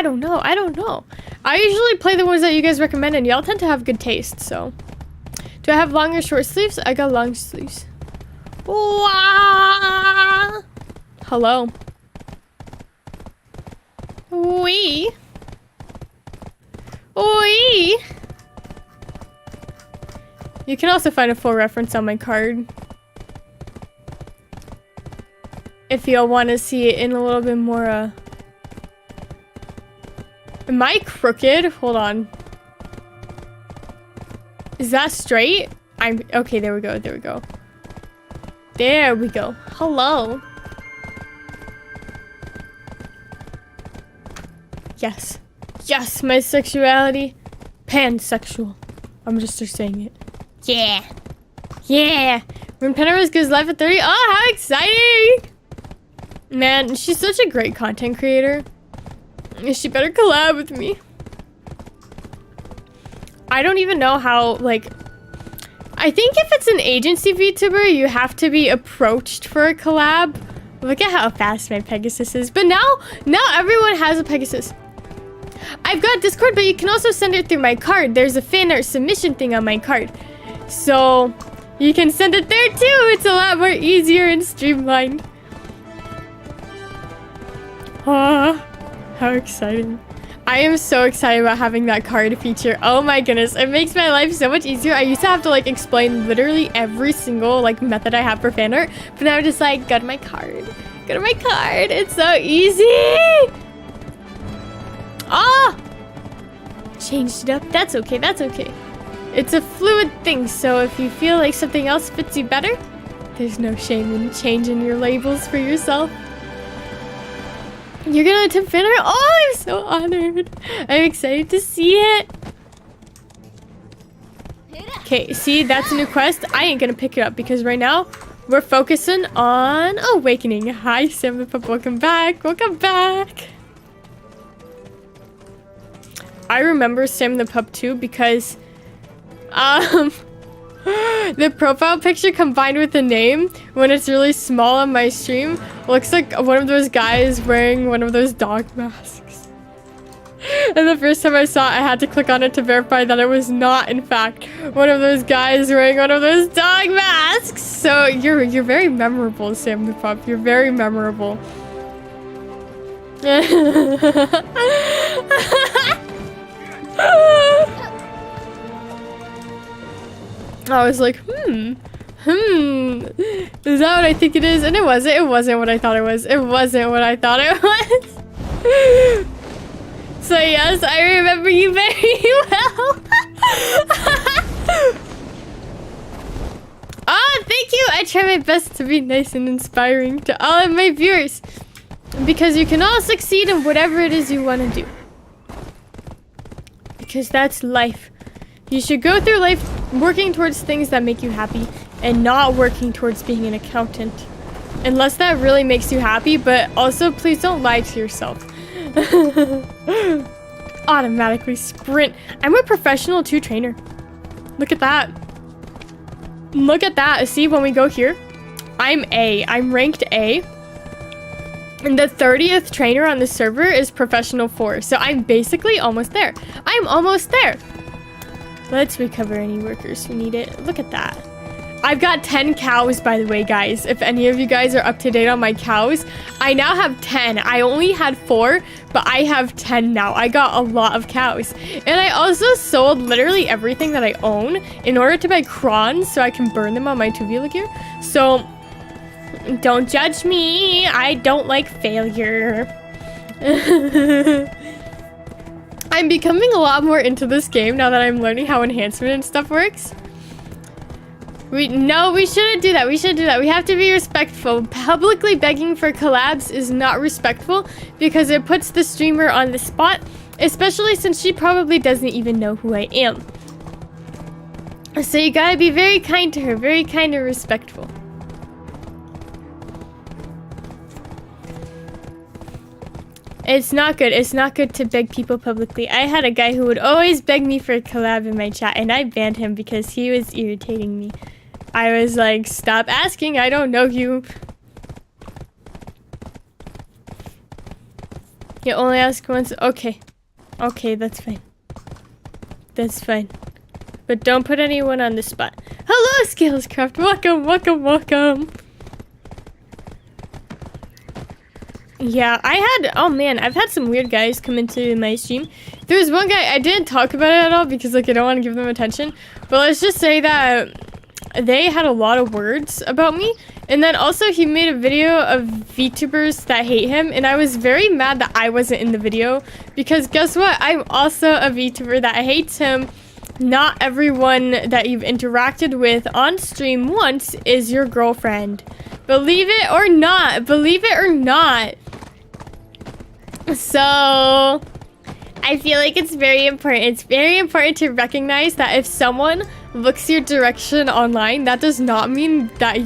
don't know. I usually play the ones that you guys recommend, and y'all tend to have good taste, so. Do I have long or short sleeves? I got long sleeves. Wow. Hello. Wee. You can also find a full reference on my card. If y'all want to see it in a little bit more, Am I crooked? Hold on. Is that straight? Okay, there we go. There we go. Hello. Yes. Yes, my sexuality. Pansexual. I'm just saying it. Yeah. When Penrose goes live at 30. Oh, how exciting! Man, she's such a great content creator. She better collab with me. I don't even know how, like... I think if it's an agency VTuber, you have to be approached for a collab. Look at how fast my Pegasus is. But now everyone has a Pegasus. I've got Discord, but you can also send it through my card. There's a fan art submission thing on my card. So, you can send it there too. It's a lot more easier and streamlined. How exciting. I am so excited about having that card feature. Oh my goodness, it makes my life so much easier. I used to have to like explain literally every single like method I have for fan art, but now I'm just like, go to my card. It's so easy. Changed it up. That's okay. It's a fluid thing, so if you feel like something else fits you better, there's no shame in changing your labels for yourself. You're gonna attempt fan art? Oh, I'm so honored. I'm excited to see it. Okay, see, that's a new quest. I ain't gonna pick it up because right now we're focusing on Awakening. Hi, Sam the Pup. Welcome back. I remember Sam the Pup too because the profile picture combined with the name, when it's really small on my stream, looks like one of those guys wearing one of those dog masks. And the first time I saw it, I had to click on it to verify that it was not, in fact, one of those guys wearing one of those dog masks. So you're very memorable, Sam the Pup. You're very memorable. I was like, is that what I think it is? And it wasn't what I thought it was. It wasn't what I thought it was. So yes, I remember you very well. Oh, thank you. I try my best to be nice and inspiring to all of my viewers. Because you can all succeed in whatever it is you want to do. Because that's life. You should go through life working towards things that make you happy and not working towards being an accountant. Unless that really makes you happy, but also please don't lie to yourself. Automatically sprint. I'm a professional 2 trainer. Look at that. Look at that. See, when we go here, I'm A. I'm ranked A. And the 30th trainer on the server is professional 4. So I'm basically almost there. I'm almost there. Let's recover any workers who need it. Look at that. I've got 10 cows, by the way, guys. If any of you guys are up to date on my cows, I now have 10. I only had 4, but I have 10 now. I got a lot of cows. And I also sold literally everything that I own in order to buy crons so I can burn them on my tubular gear. So don't judge me. I don't like failure. I'm becoming a lot more into this game now that I'm learning how enhancement and stuff works. No, we shouldn't do that. We shouldn't do that. We have to be respectful. Publicly begging for collabs is not respectful because it puts the streamer on the spot, especially since she probably doesn't even know who I am. So you gotta be very kind to her, very kind and respectful. It's not good. It's not good to beg people publicly. I had a guy who would always beg me for a collab in my chat, and I banned him because he was irritating me. I was like, stop asking. I don't know you. You only ask once. Okay. Okay, that's fine. That's fine. But don't put anyone on the spot. Hello, Scalescraft. Welcome, welcome, welcome. Yeah, oh man, I've had some weird guys come into my stream. There was one guy, I didn't talk about it at all because like I don't want to give them attention. But let's just say that they had a lot of words about me. And then also he made a video of VTubers that hate him. And I was very mad that I wasn't in the video. Because guess what? I'm also a VTuber that hates him. Not everyone that you've interacted with on stream once is your girlfriend. Believe it or not. Believe it or not. So, I feel like it's very important. It's very important to recognize that if someone looks your direction online, that does not mean that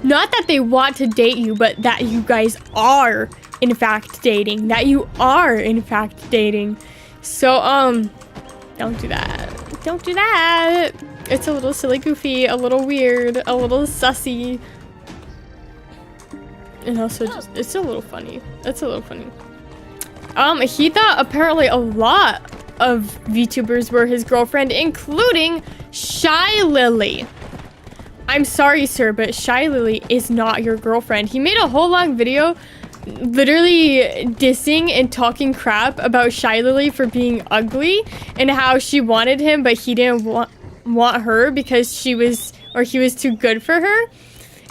not that they want to date you, but that you guys are, in fact, dating. That you are, in fact, dating. So, don't do that. Don't do that. It's a little silly goofy, a little weird, a little sussy. And also just, it's a little funny. It's a little funny. He thought apparently a lot of VTubers were his girlfriend, including Shy Lily. I'm sorry, sir, but Shy Lily is not your girlfriend. He made a whole long video literally dissing and talking crap about Shy Lily for being ugly and how she wanted him, but he didn't want her because he was too good for her.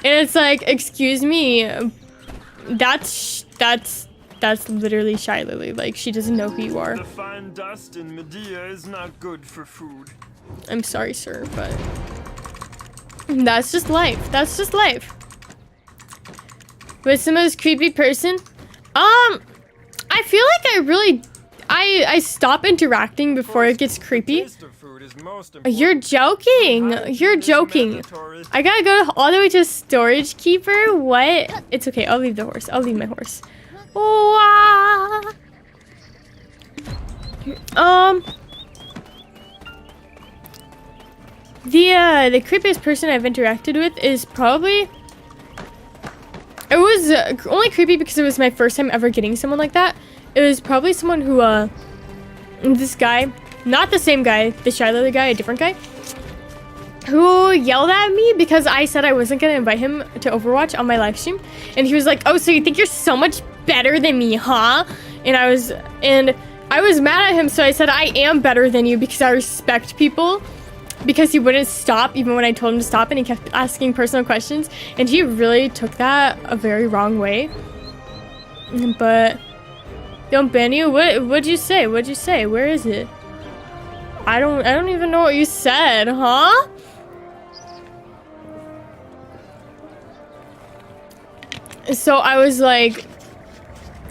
And it's like, excuse me, that's literally Shy Lily. Like, she doesn't know who you are. The fine dust in Medea is not good for food. I'm sorry, sir, but that's just life. That's just life. What's the most creepy person? I feel like I stop interacting before it gets creepy. You're joking. You're joking. I gotta go all the way to storage keeper. What? It's okay. I'll leave the horse. I'll leave my horse. The creepiest person I've interacted with is probably. It was only creepy because it was my first time ever getting someone like that. It was probably someone who this guy, not the same guy, the shy little guy, a different guy, who yelled at me because I said I wasn't gonna invite him to Overwatch on my live stream. And he was like, oh, so you think you're so much better than me, huh? And I was mad at him, so I said I am better than you because I respect people. Because he wouldn't stop even when I told him to stop, and he kept asking personal questions, and he really took that a very wrong way. But don't ban you? What'd you say? What'd you say? Where is it? I don't even know what you said, huh? So I was like,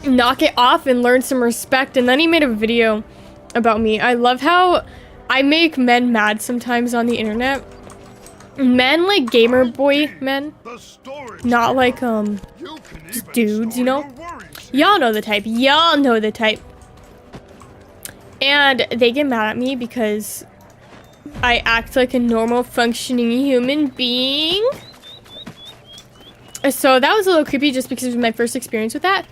knock it off and learn some respect, and then he made a video about me. I love how I make men mad sometimes on the internet. Men like gamer boy men. Not like just dudes, you know? Y'all know the type. Y'all know the type. And they get mad at me because I act like a normal functioning human being. So that was a little creepy just because it was my first experience with that.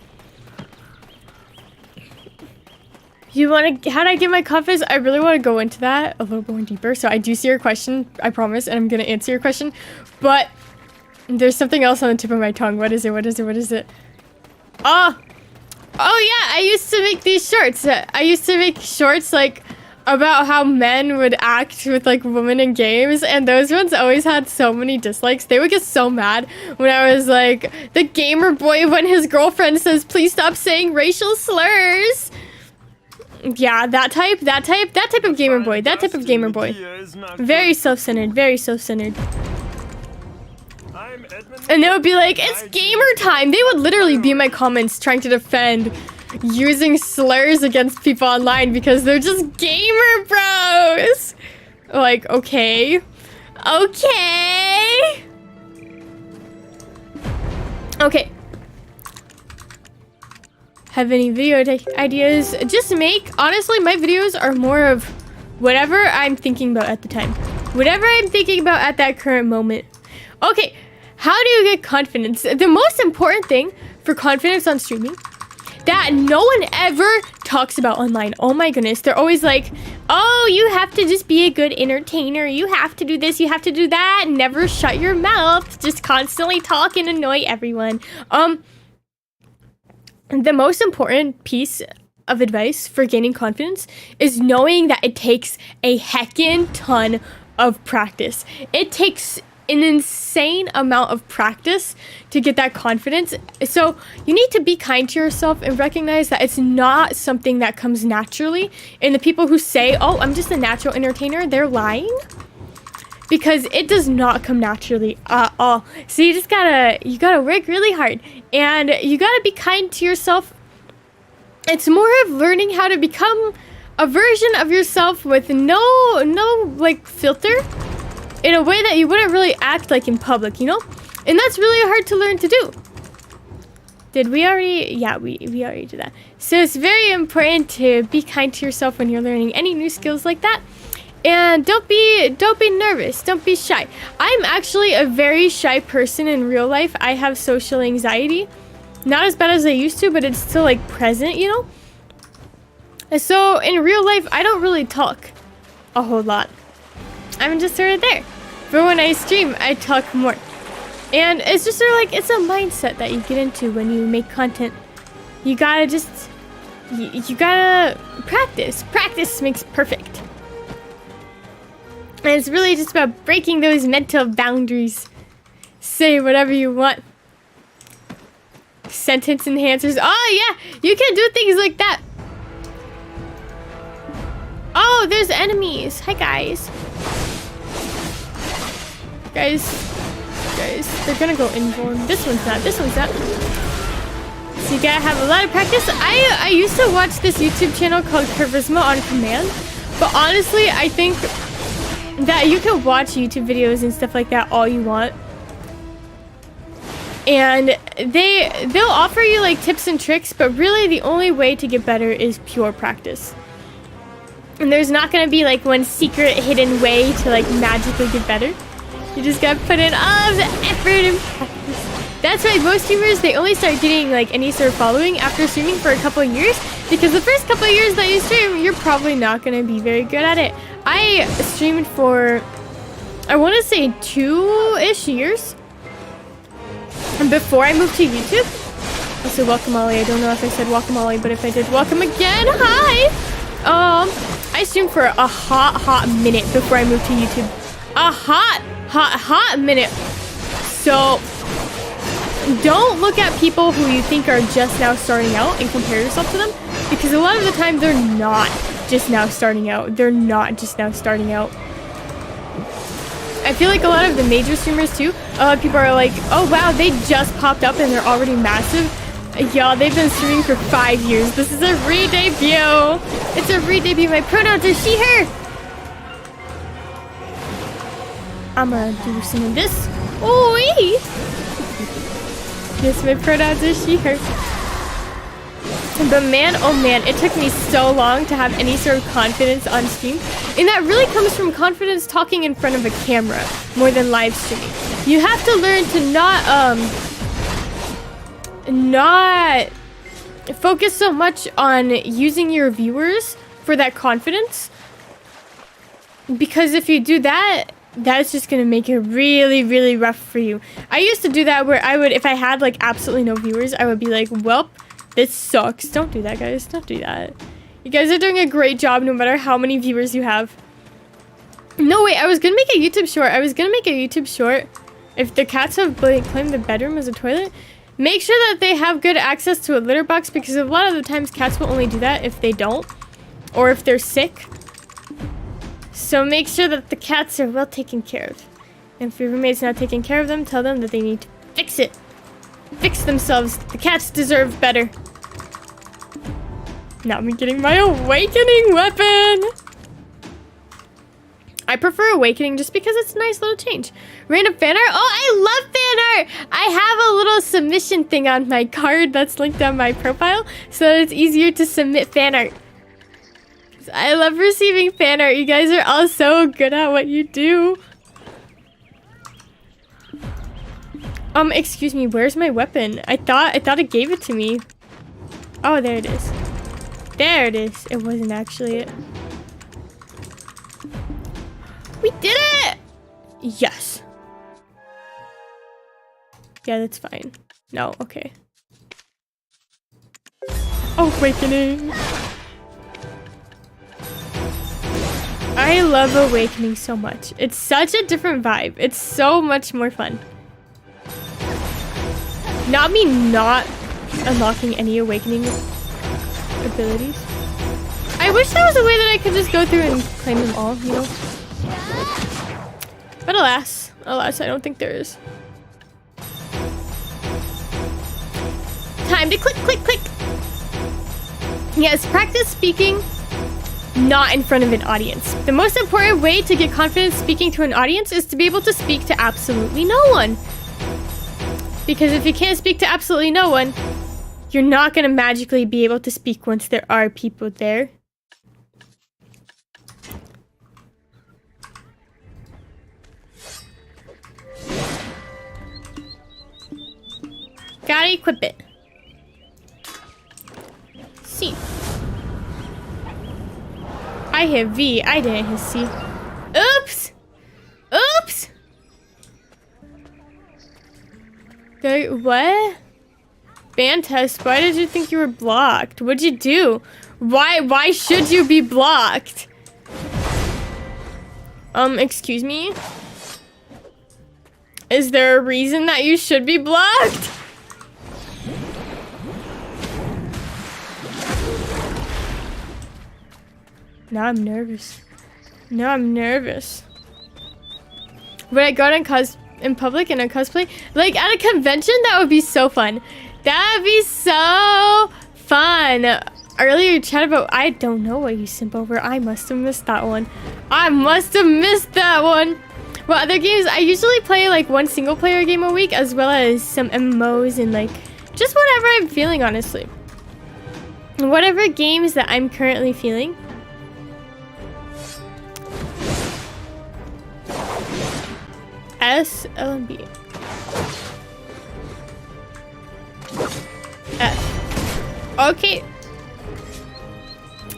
How do I get my confidence? I really want to go into that a little more deeper. So I do see your question, I promise, and I'm going to answer your question. But there's something else on the tip of my tongue. What is it? What is it? What is it? Oh yeah, I used to make these shorts. I used to make shorts like about how men would act with like women in games, and those ones always had so many dislikes. They would get so mad when I was like the gamer boy when his girlfriend says, please stop saying racial slurs. Yeah, that type of gamer boy, very self-centered, very self-centered. And they would be like, it's gamer time. They would literally be in my comments trying to defend using slurs against people online because they're just gamer bros. Like, okay. Have any video ideas? Just make, honestly, my videos are more of whatever I'm thinking about at the time. Whatever I'm thinking about at that current moment. Okay, how do you get confidence? The most important thing for confidence on streaming that no one ever talks about online. Oh my goodness, they're always like, oh, you have to just be a good entertainer. You have to do this, you have to do that. Never shut your mouth. Just constantly talk and annoy everyone. The most important piece of advice for gaining confidence is knowing that it takes a heckin' ton of practice. It takes an insane amount of practice to get that confidence. So you need to be kind to yourself and recognize that it's not something that comes naturally. And the people who say, oh, I'm just a natural entertainer, they're lying. Because it does not come naturally at all. So you just gotta work really hard. And you gotta be kind to yourself. It's more of learning how to become a version of yourself with no like filter, in a way that you wouldn't really act like in public, you know? And that's really hard to learn to do. Did we already? Yeah, we already did that. So it's very important to be kind to yourself when you're learning any new skills like that. And don't be nervous. Don't be shy. I'm actually a very shy person in real life. I have social anxiety. Not as bad as I used to, but it's still like present, you know? And so in real life, I don't really talk a whole lot. I'm just sort of there. But when I stream, I talk more. And it's just sort of like, it's a mindset that you get into when you make content. You gotta just, you gotta practice. Practice makes perfect. And it's really just about breaking those mental boundaries. Say whatever you want. Sentence enhancers. Oh, yeah. You can do things like that. Oh, there's enemies. Hi, guys. Guys, they're gonna go inborn. This one's not. So you gotta have a lot of practice. I used to watch this YouTube channel called Charisma on Command. But honestly, I think that you can watch YouTube videos and stuff like that all you want. And they'll offer you like tips and tricks, but really the only way to get better is pure practice. And there's not gonna be like one secret hidden way to like magically get better. You just gotta put in all the effort and practice. That's why most streamers, they only start getting like any sort of following after streaming for a couple of years, because the first couple of years that you stream, you're probably not going to be very good at it. I streamed for, I want to say 2-ish years before I moved to YouTube. Also, welcome Ollie. I don't know if I said welcome Ollie, but if I did, welcome again. Hi. I streamed for a hot minute before I moved to YouTube. A hot minute. So don't look at people who you think are just now starting out and compare yourself to them, because a lot of the time they're not just now starting out. They're not just now starting out. I feel like a lot of the major streamers too, a lot of people are like, oh wow, they just popped up and they're already massive. Y'all, they've been streaming for 5 years. This is a re-debut. It's a re-debut. My pronouns are she, her. I'm gonna do some of this. Ooh-wee. Yes, my pronouns are she, her. But man, oh man, it took me so long to have any sort of confidence on stream. And that really comes from confidence talking in front of a camera more than live streaming. You have to learn to not focus so much on using your viewers for that confidence. Because if you do that, that's just gonna make it really, really rough for you. I used to do that where I would, if I had like absolutely no viewers, I would be like, well, this sucks. Don't do that, guys. Don't do that. You guys are doing a great job no matter how many viewers you have. No, wait, I was gonna make a YouTube short. If the cats have claimed the bedroom as a toilet, make sure that they have good access to a litter box, because a lot of the times cats will only do that if they don't, or if they're sick. So make sure that the cats are well taken care of. And if your roommate's not taking care of them, tell them that they need to fix it. Fix themselves. The cats deserve better. Now I'm getting my awakening weapon. I prefer awakening just because it's a nice little change. Random fan art. Oh, I love fan art. I have a little submission thing on my card that's linked on my profile, so that it's easier to submit fan art. I love receiving fan art. You guys are all so good at what you do. Excuse me, where's my weapon? I thought it gave it to me. Oh, there it is. There it is. It wasn't actually it. We did it! Yes. Yeah, that's fine. No, okay. Awakening. I love awakening so much. It's such a different vibe. It's so much more fun. Not me not unlocking any awakening abilities. I wish there was a way that I could just go through and claim them all, you know? But alas, I don't think there is. Time to click, click, click. Yes, practice speaking not in front of an audience. The most important way to get confidence speaking to an audience is to be able to speak to absolutely no one. Because if you can't speak to absolutely no one, you're not going to magically be able to speak once there are people there. Gotta equip it. C. I hit V. I didn't hit C. Oops! Oops! What? Ban test? Why did you think you were blocked? What'd you do? Why should you be blocked? Excuse me? Is there a reason that you should be blocked? Now I'm nervous. Now I'm nervous. Would I go out in public in a cosplay? Like at a convention? That would be so fun. That would be so fun. Earlier you chatted about, I don't know what you simp over. I must have missed that one. I must have missed that one. Well, other games, I usually play like one single player game a week, as well as some MMOs and like just whatever I'm feeling, honestly. Whatever games that I'm currently feeling. S, L, and B. Okay.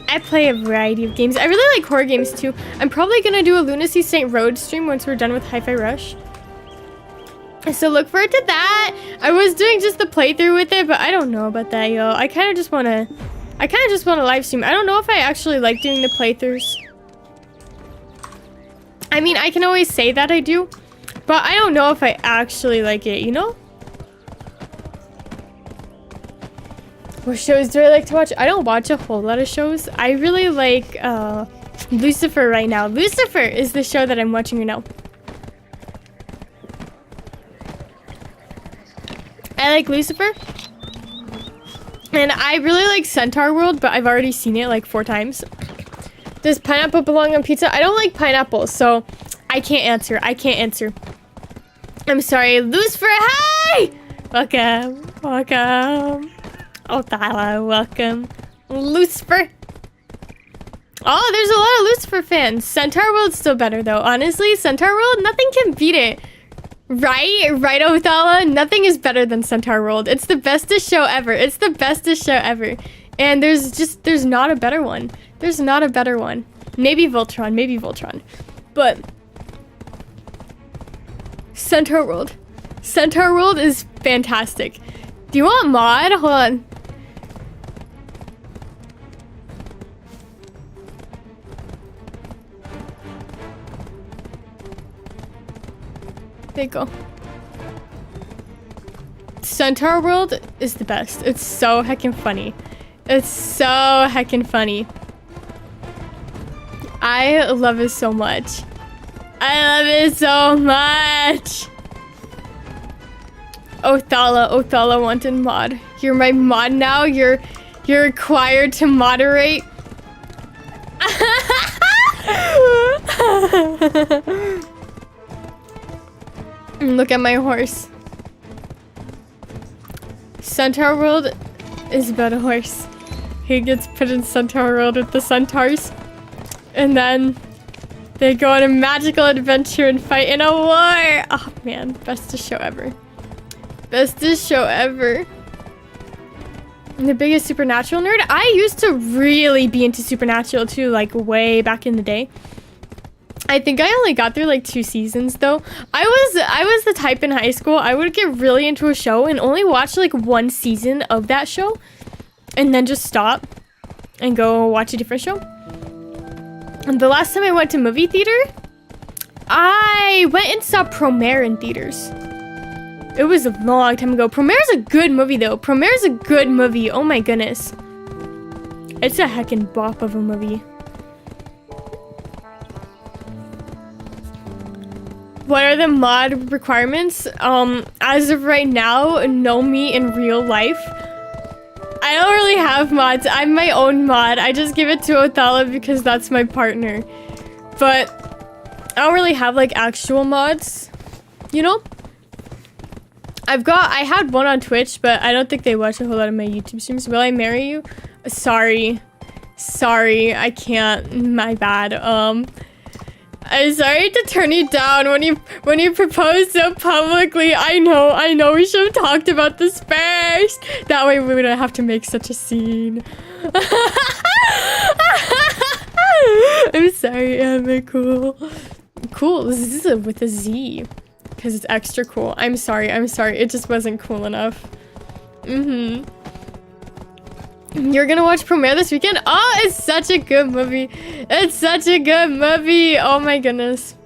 I play a variety of games. I really like horror games too. I'm probably gonna do a Lunacy St. Road stream once we're done with Hi-Fi Rush. So look forward to that. I was doing just the playthrough with it, but I don't know about that, yo. I kind of just want to live stream. I don't know if I actually like doing the playthroughs. I mean, I can always say that I do, but I don't know if I actually like it, you know? What shows do I like to watch? I don't watch a whole lot of shows. I really like Lucifer right now. Lucifer is the show that I'm watching right now. I like Lucifer. And I really like Centaur World, but I've already seen it like 4 times. Does pineapple belong on pizza? I don't like pineapple, so I can't answer. I can't answer. I'm sorry. Lucifer, hi! Welcome. Welcome. Othala, welcome. Lucifer. Oh, there's a lot of Lucifer fans. Centaur World's still better, though. Honestly, Centaur World, nothing can beat it. Right? Right, Othala? Nothing is better than Centaur World. It's the bestest show ever. It's the bestest show ever. And there's not a better one. There's not a better one. Maybe Voltron. Maybe Voltron. But Centaur World. Centaur World is fantastic. Do you want mod? Hold on. There you go. Centaur World is the best. It's so heckin' funny. It's so heckin' funny. I love it so much. I love it so much. Othala wanted mod. You're my mod now. You're required to moderate. Look at my horse. Centaur World is about a horse. He gets put in Centaur World with the centaurs. And then they go on a magical adventure and fight in a war. Oh man, bestest show ever. Bestest show ever. I'm the biggest Supernatural nerd. I used to really be into Supernatural too, like way back in the day. I think I only got through like 2 seasons though. I was the type in high school, I would get really into a show and only watch like 1 season of that show and then just stop and go watch a different show. And the last time I went to movie theater, I went and saw Promare in theaters. It was a long time ago. Promare's a good movie though. Promare's a good movie. Oh my goodness. It's a heckin' bop of a movie. What are the mod requirements? As of right now, know me in real life. I don't really have mods. I'm my own mod. I just give it to Othala because that's my partner. But I don't really have like actual mods, you know? I had one on Twitch, but I don't think they watch a whole lot of my YouTube streams. Will I marry you? Sorry, I can't. My bad. I'm sorry to turn you down when you proposed so publicly. I know. We should have talked about this first. That way we wouldn't have to make such a scene. I'm sorry, Emma. Cool. This is with a Z. Because it's extra cool. I'm sorry. It just wasn't cool enough. You're gonna watch Promare this weekend? Oh, it's such a good movie. It's such a good movie. Oh my goodness.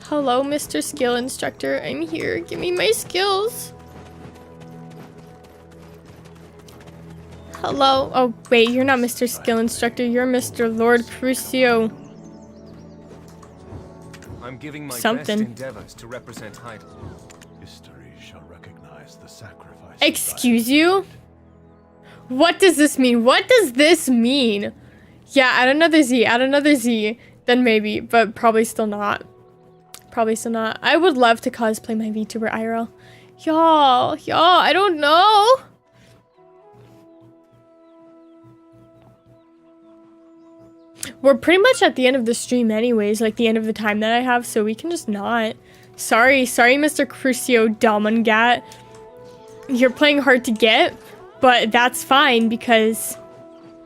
Hello, Mr. Skill Instructor. I'm here. Give me my skills. Hello. Oh, wait. You're not Mr. Skill Instructor. You're Mr. Lord Crucio. I'm giving my Something. best endeavors to represent Heidel. History shall recognize the sacrifice. Excuse you? What does this mean? What does this mean? Yeah, add another Z. Then maybe, but probably still not. I would love to cosplay my Vtuber IRL. Y'all, I don't know. We're pretty much at the end of the stream anyways, like the end of the time that I have, so we can just not. Sorry, Mr. Crucio Domingat. You're playing hard to get? But that's fine because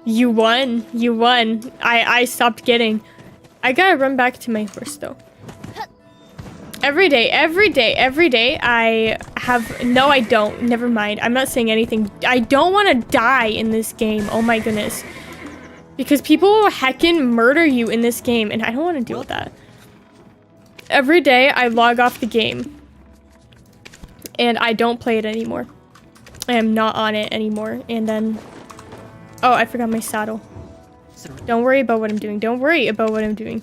you won. You won. I stopped getting. I gotta run back to my horse though. Every day, I have... No, I don't. Never mind. I'm not saying anything. I don't want to die in this game. Oh my goodness. Because people will heckin' murder you in this game, and I don't want to deal with that. Every day, I log off the game. And I don't play it anymore. I am not on it anymore. And then... Oh, I forgot my saddle. Don't worry about what I'm doing. Don't worry about what I'm doing.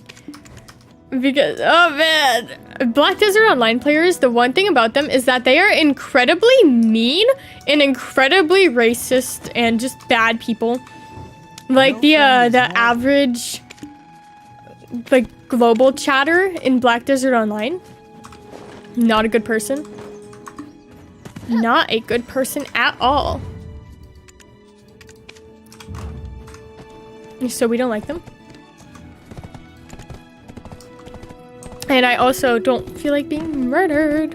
Because, oh man, Black Desert Online players, the one thing about them is that they are incredibly mean and incredibly racist and just bad people. Like the average, like, global chatter in Black Desert Online. Not a good person. Not a good person at all. So we don't like them. And I also don't feel like being murdered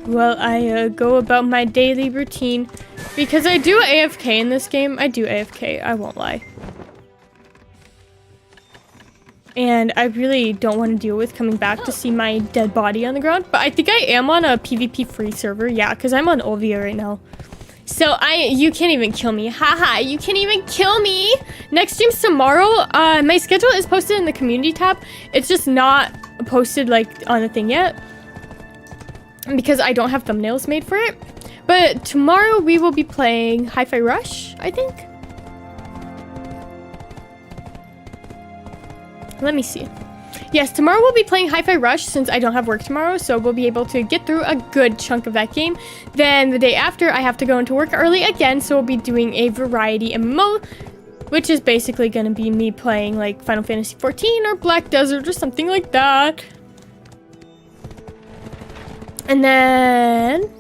while I go about my daily routine. Because I do AFK in this game. I do AFK, I won't lie. And I really don't want to deal with coming back to see my dead body on the ground. But I think I am on a PvP free server. Yeah, because I'm on Olvia right now. So you can't even kill me. Haha, you can't even kill me. Next stream's tomorrow. My schedule is posted in the community tab. It's just not posted like on the thing yet because I don't have thumbnails made for it. But tomorrow we will be playing Hi-Fi Rush, I think. Let me see. Yes, tomorrow we'll be playing Hi-Fi Rush since I don't have work tomorrow, so we'll be able to get through a good chunk of that game. Then the day after, I have to go into work early again, so we'll be doing a variety MMO, which is basically going to be me playing like Final Fantasy XIV or Black Desert or something like that. And then...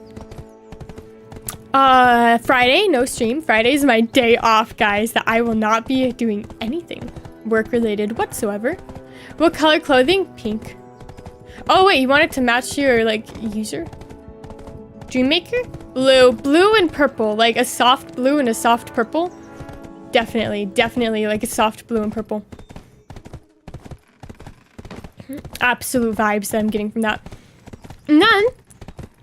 Friday, no stream. Friday is my day off, guys, that I will not be doing anything work-related whatsoever. What color clothing? Pink. Oh, wait, you want it to match your, like, user? Dreammaker? Blue. Blue and purple. Like, a soft blue and a soft purple. Definitely, like a soft blue and purple. Absolute vibes that I'm getting from that. And then,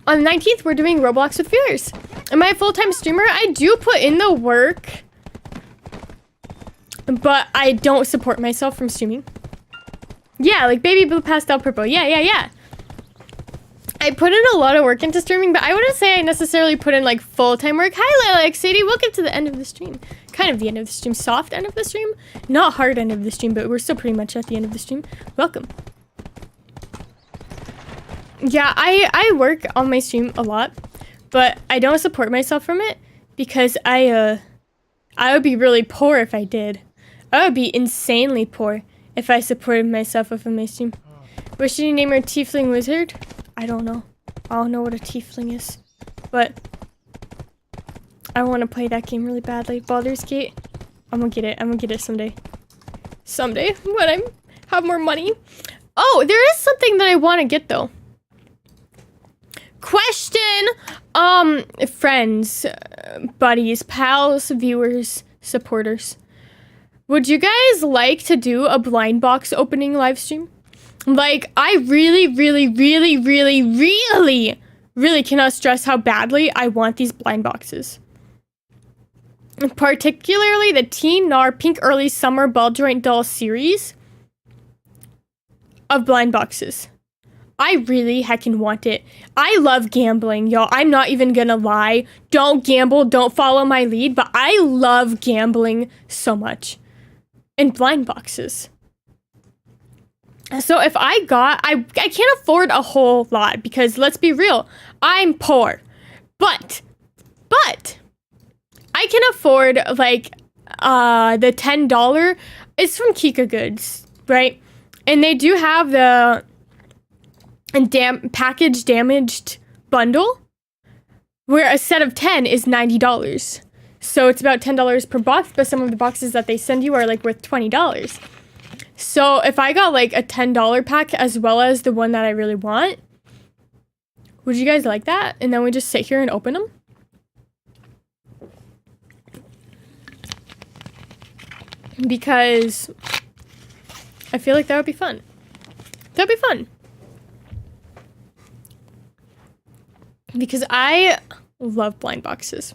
on the 19th, we're doing Roblox with viewers. Am I a full-time streamer? I do put in the work, but I don't support myself from streaming. Yeah, like baby blue pastel purple. Yeah. I put in a lot of work into streaming, but I wouldn't say I necessarily put in like full-time work. Hi, Lilac Sadie. Welcome to the end of the stream. Kind of the end of the stream. Soft end of the stream. Not hard end of the stream, but we're still pretty much at the end of the stream. Welcome. Yeah, I work on my stream a lot, but I don't support myself from it because I would be really poor if I did. I would be insanely poor if I supported myself off of my stream. What should you name her? Tiefling Wizard? I don't know. I don't know what a tiefling is, but I want to play that game really badly. Baldur's Gate. I'm gonna get it. I'm gonna get it someday. Someday when I have more money. Oh, there is something that I want to get though. Question, friends, buddies, pals, viewers, supporters. Would you guys like to do a blind box opening live stream? Like, I really cannot stress how badly I want these blind boxes. Particularly the Teen Nar Pink Early Summer Ball Joint Doll series of blind boxes. I really heckin' want it. I love gambling, y'all. I'm not even gonna lie. Don't gamble, don't follow my lead, but I love gambling so much. And blind boxes. So if I can't afford a whole lot because let's be real, I'm poor. But I can afford like the $10. It's from Kika Goods, right? And they do have the package damaged bundle where a set of 10 is $90. So it's about $10 per box, but some of the boxes that they send you are like worth $20. So if I got like a $10 pack as well as the one that I really want, would you guys like that? And then we just sit here and open them? because I feel like that would be fun. That'd be fun. Because I love blind boxes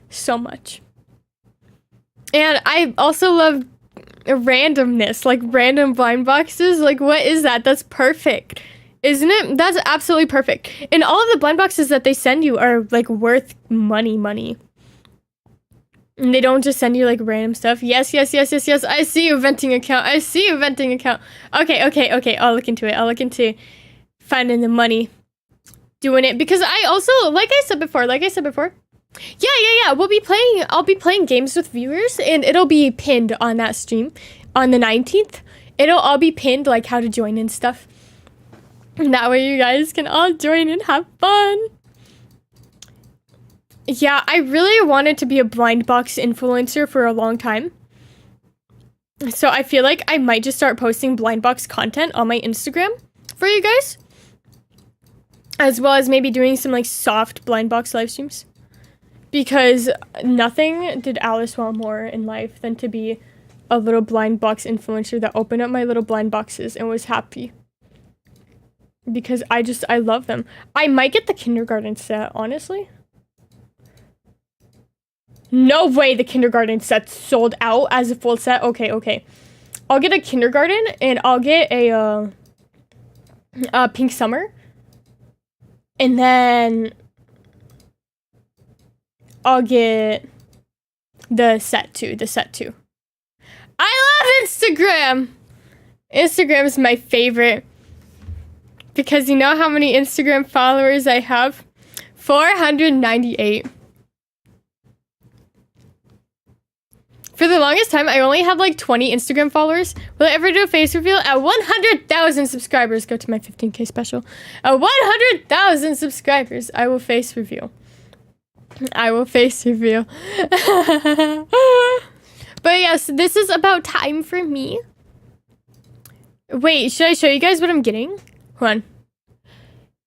so much. And I also love randomness, like random blind boxes. Like, what is that? That's perfect. Isn't it? That's absolutely perfect. And all of the blind boxes that they send you are like worth money. And they don't just send you like random stuff. Yes. I see you, venting account. Okay. I'll look into it. I'll look into finding the money. Doing it because I also, like I said before. Yeah. I'll be playing games with viewers, and it'll be pinned on that stream on the 19th. It'll all be pinned, like how to join and stuff. And that way you guys can all join and have fun. Yeah, I really wanted to be a blind box influencer for a long time. So I feel like I might just start posting blind box content on my Instagram for you guys. As well as maybe doing some like soft blind box live streams. Because nothing did Alice want more in life than to be a little blind box influencer that opened up my little blind boxes and was happy. Because I love them. I might get the kindergarten set, honestly. No way the kindergarten set's sold out as a full set. Okay. I'll get a kindergarten and I'll get a pink summer. And then I'll get the set 2. I love Instagram! Instagram is my favorite. Because you know how many Instagram followers I have? 498. For the longest time, I only had like 20 Instagram followers. Will I ever do a face reveal? At 100,000 subscribers, go to my 15K special. At 100,000 subscribers, I will face reveal. But yes, this is about time for me. Wait, should I show you guys what I'm getting? Hold on.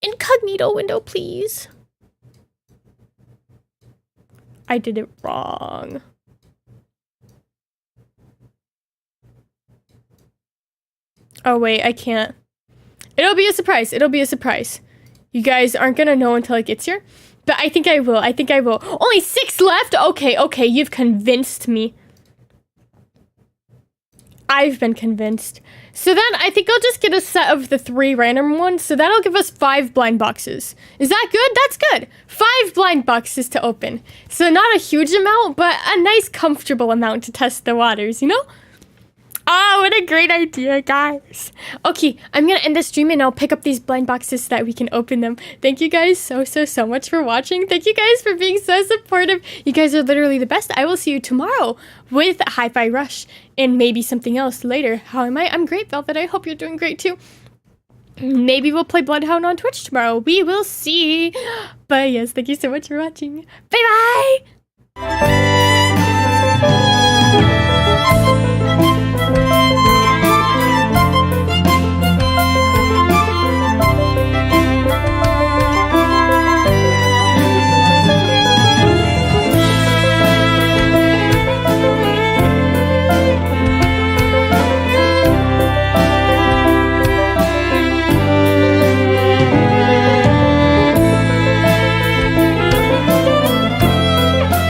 Incognito window, please. I did it wrong. Oh, wait, I can't. It'll be a surprise. You guys aren't gonna know until it gets here. But I think I will. Only 6 left? Okay, you've convinced me. I've been convinced. So then I think I'll just get a set of the 3 random ones. So that'll give us 5 blind boxes. Is that good? That's good. 5 blind boxes to open. So not a huge amount, but a nice comfortable amount to test the waters, you know? Oh, what a great idea, guys. Okay, I'm gonna end the stream and I'll pick up these blind boxes so that we can open them. Thank you guys so much for watching. Thank you guys for being so supportive. You guys are literally the best. I will see you tomorrow with Hi-Fi Rush and maybe something else later. How am I? I'm great, Velvet. I hope you're doing great too. Maybe we'll play Bloodhound on Twitch tomorrow. We will see. But yes, thank you so much for watching. Bye-bye.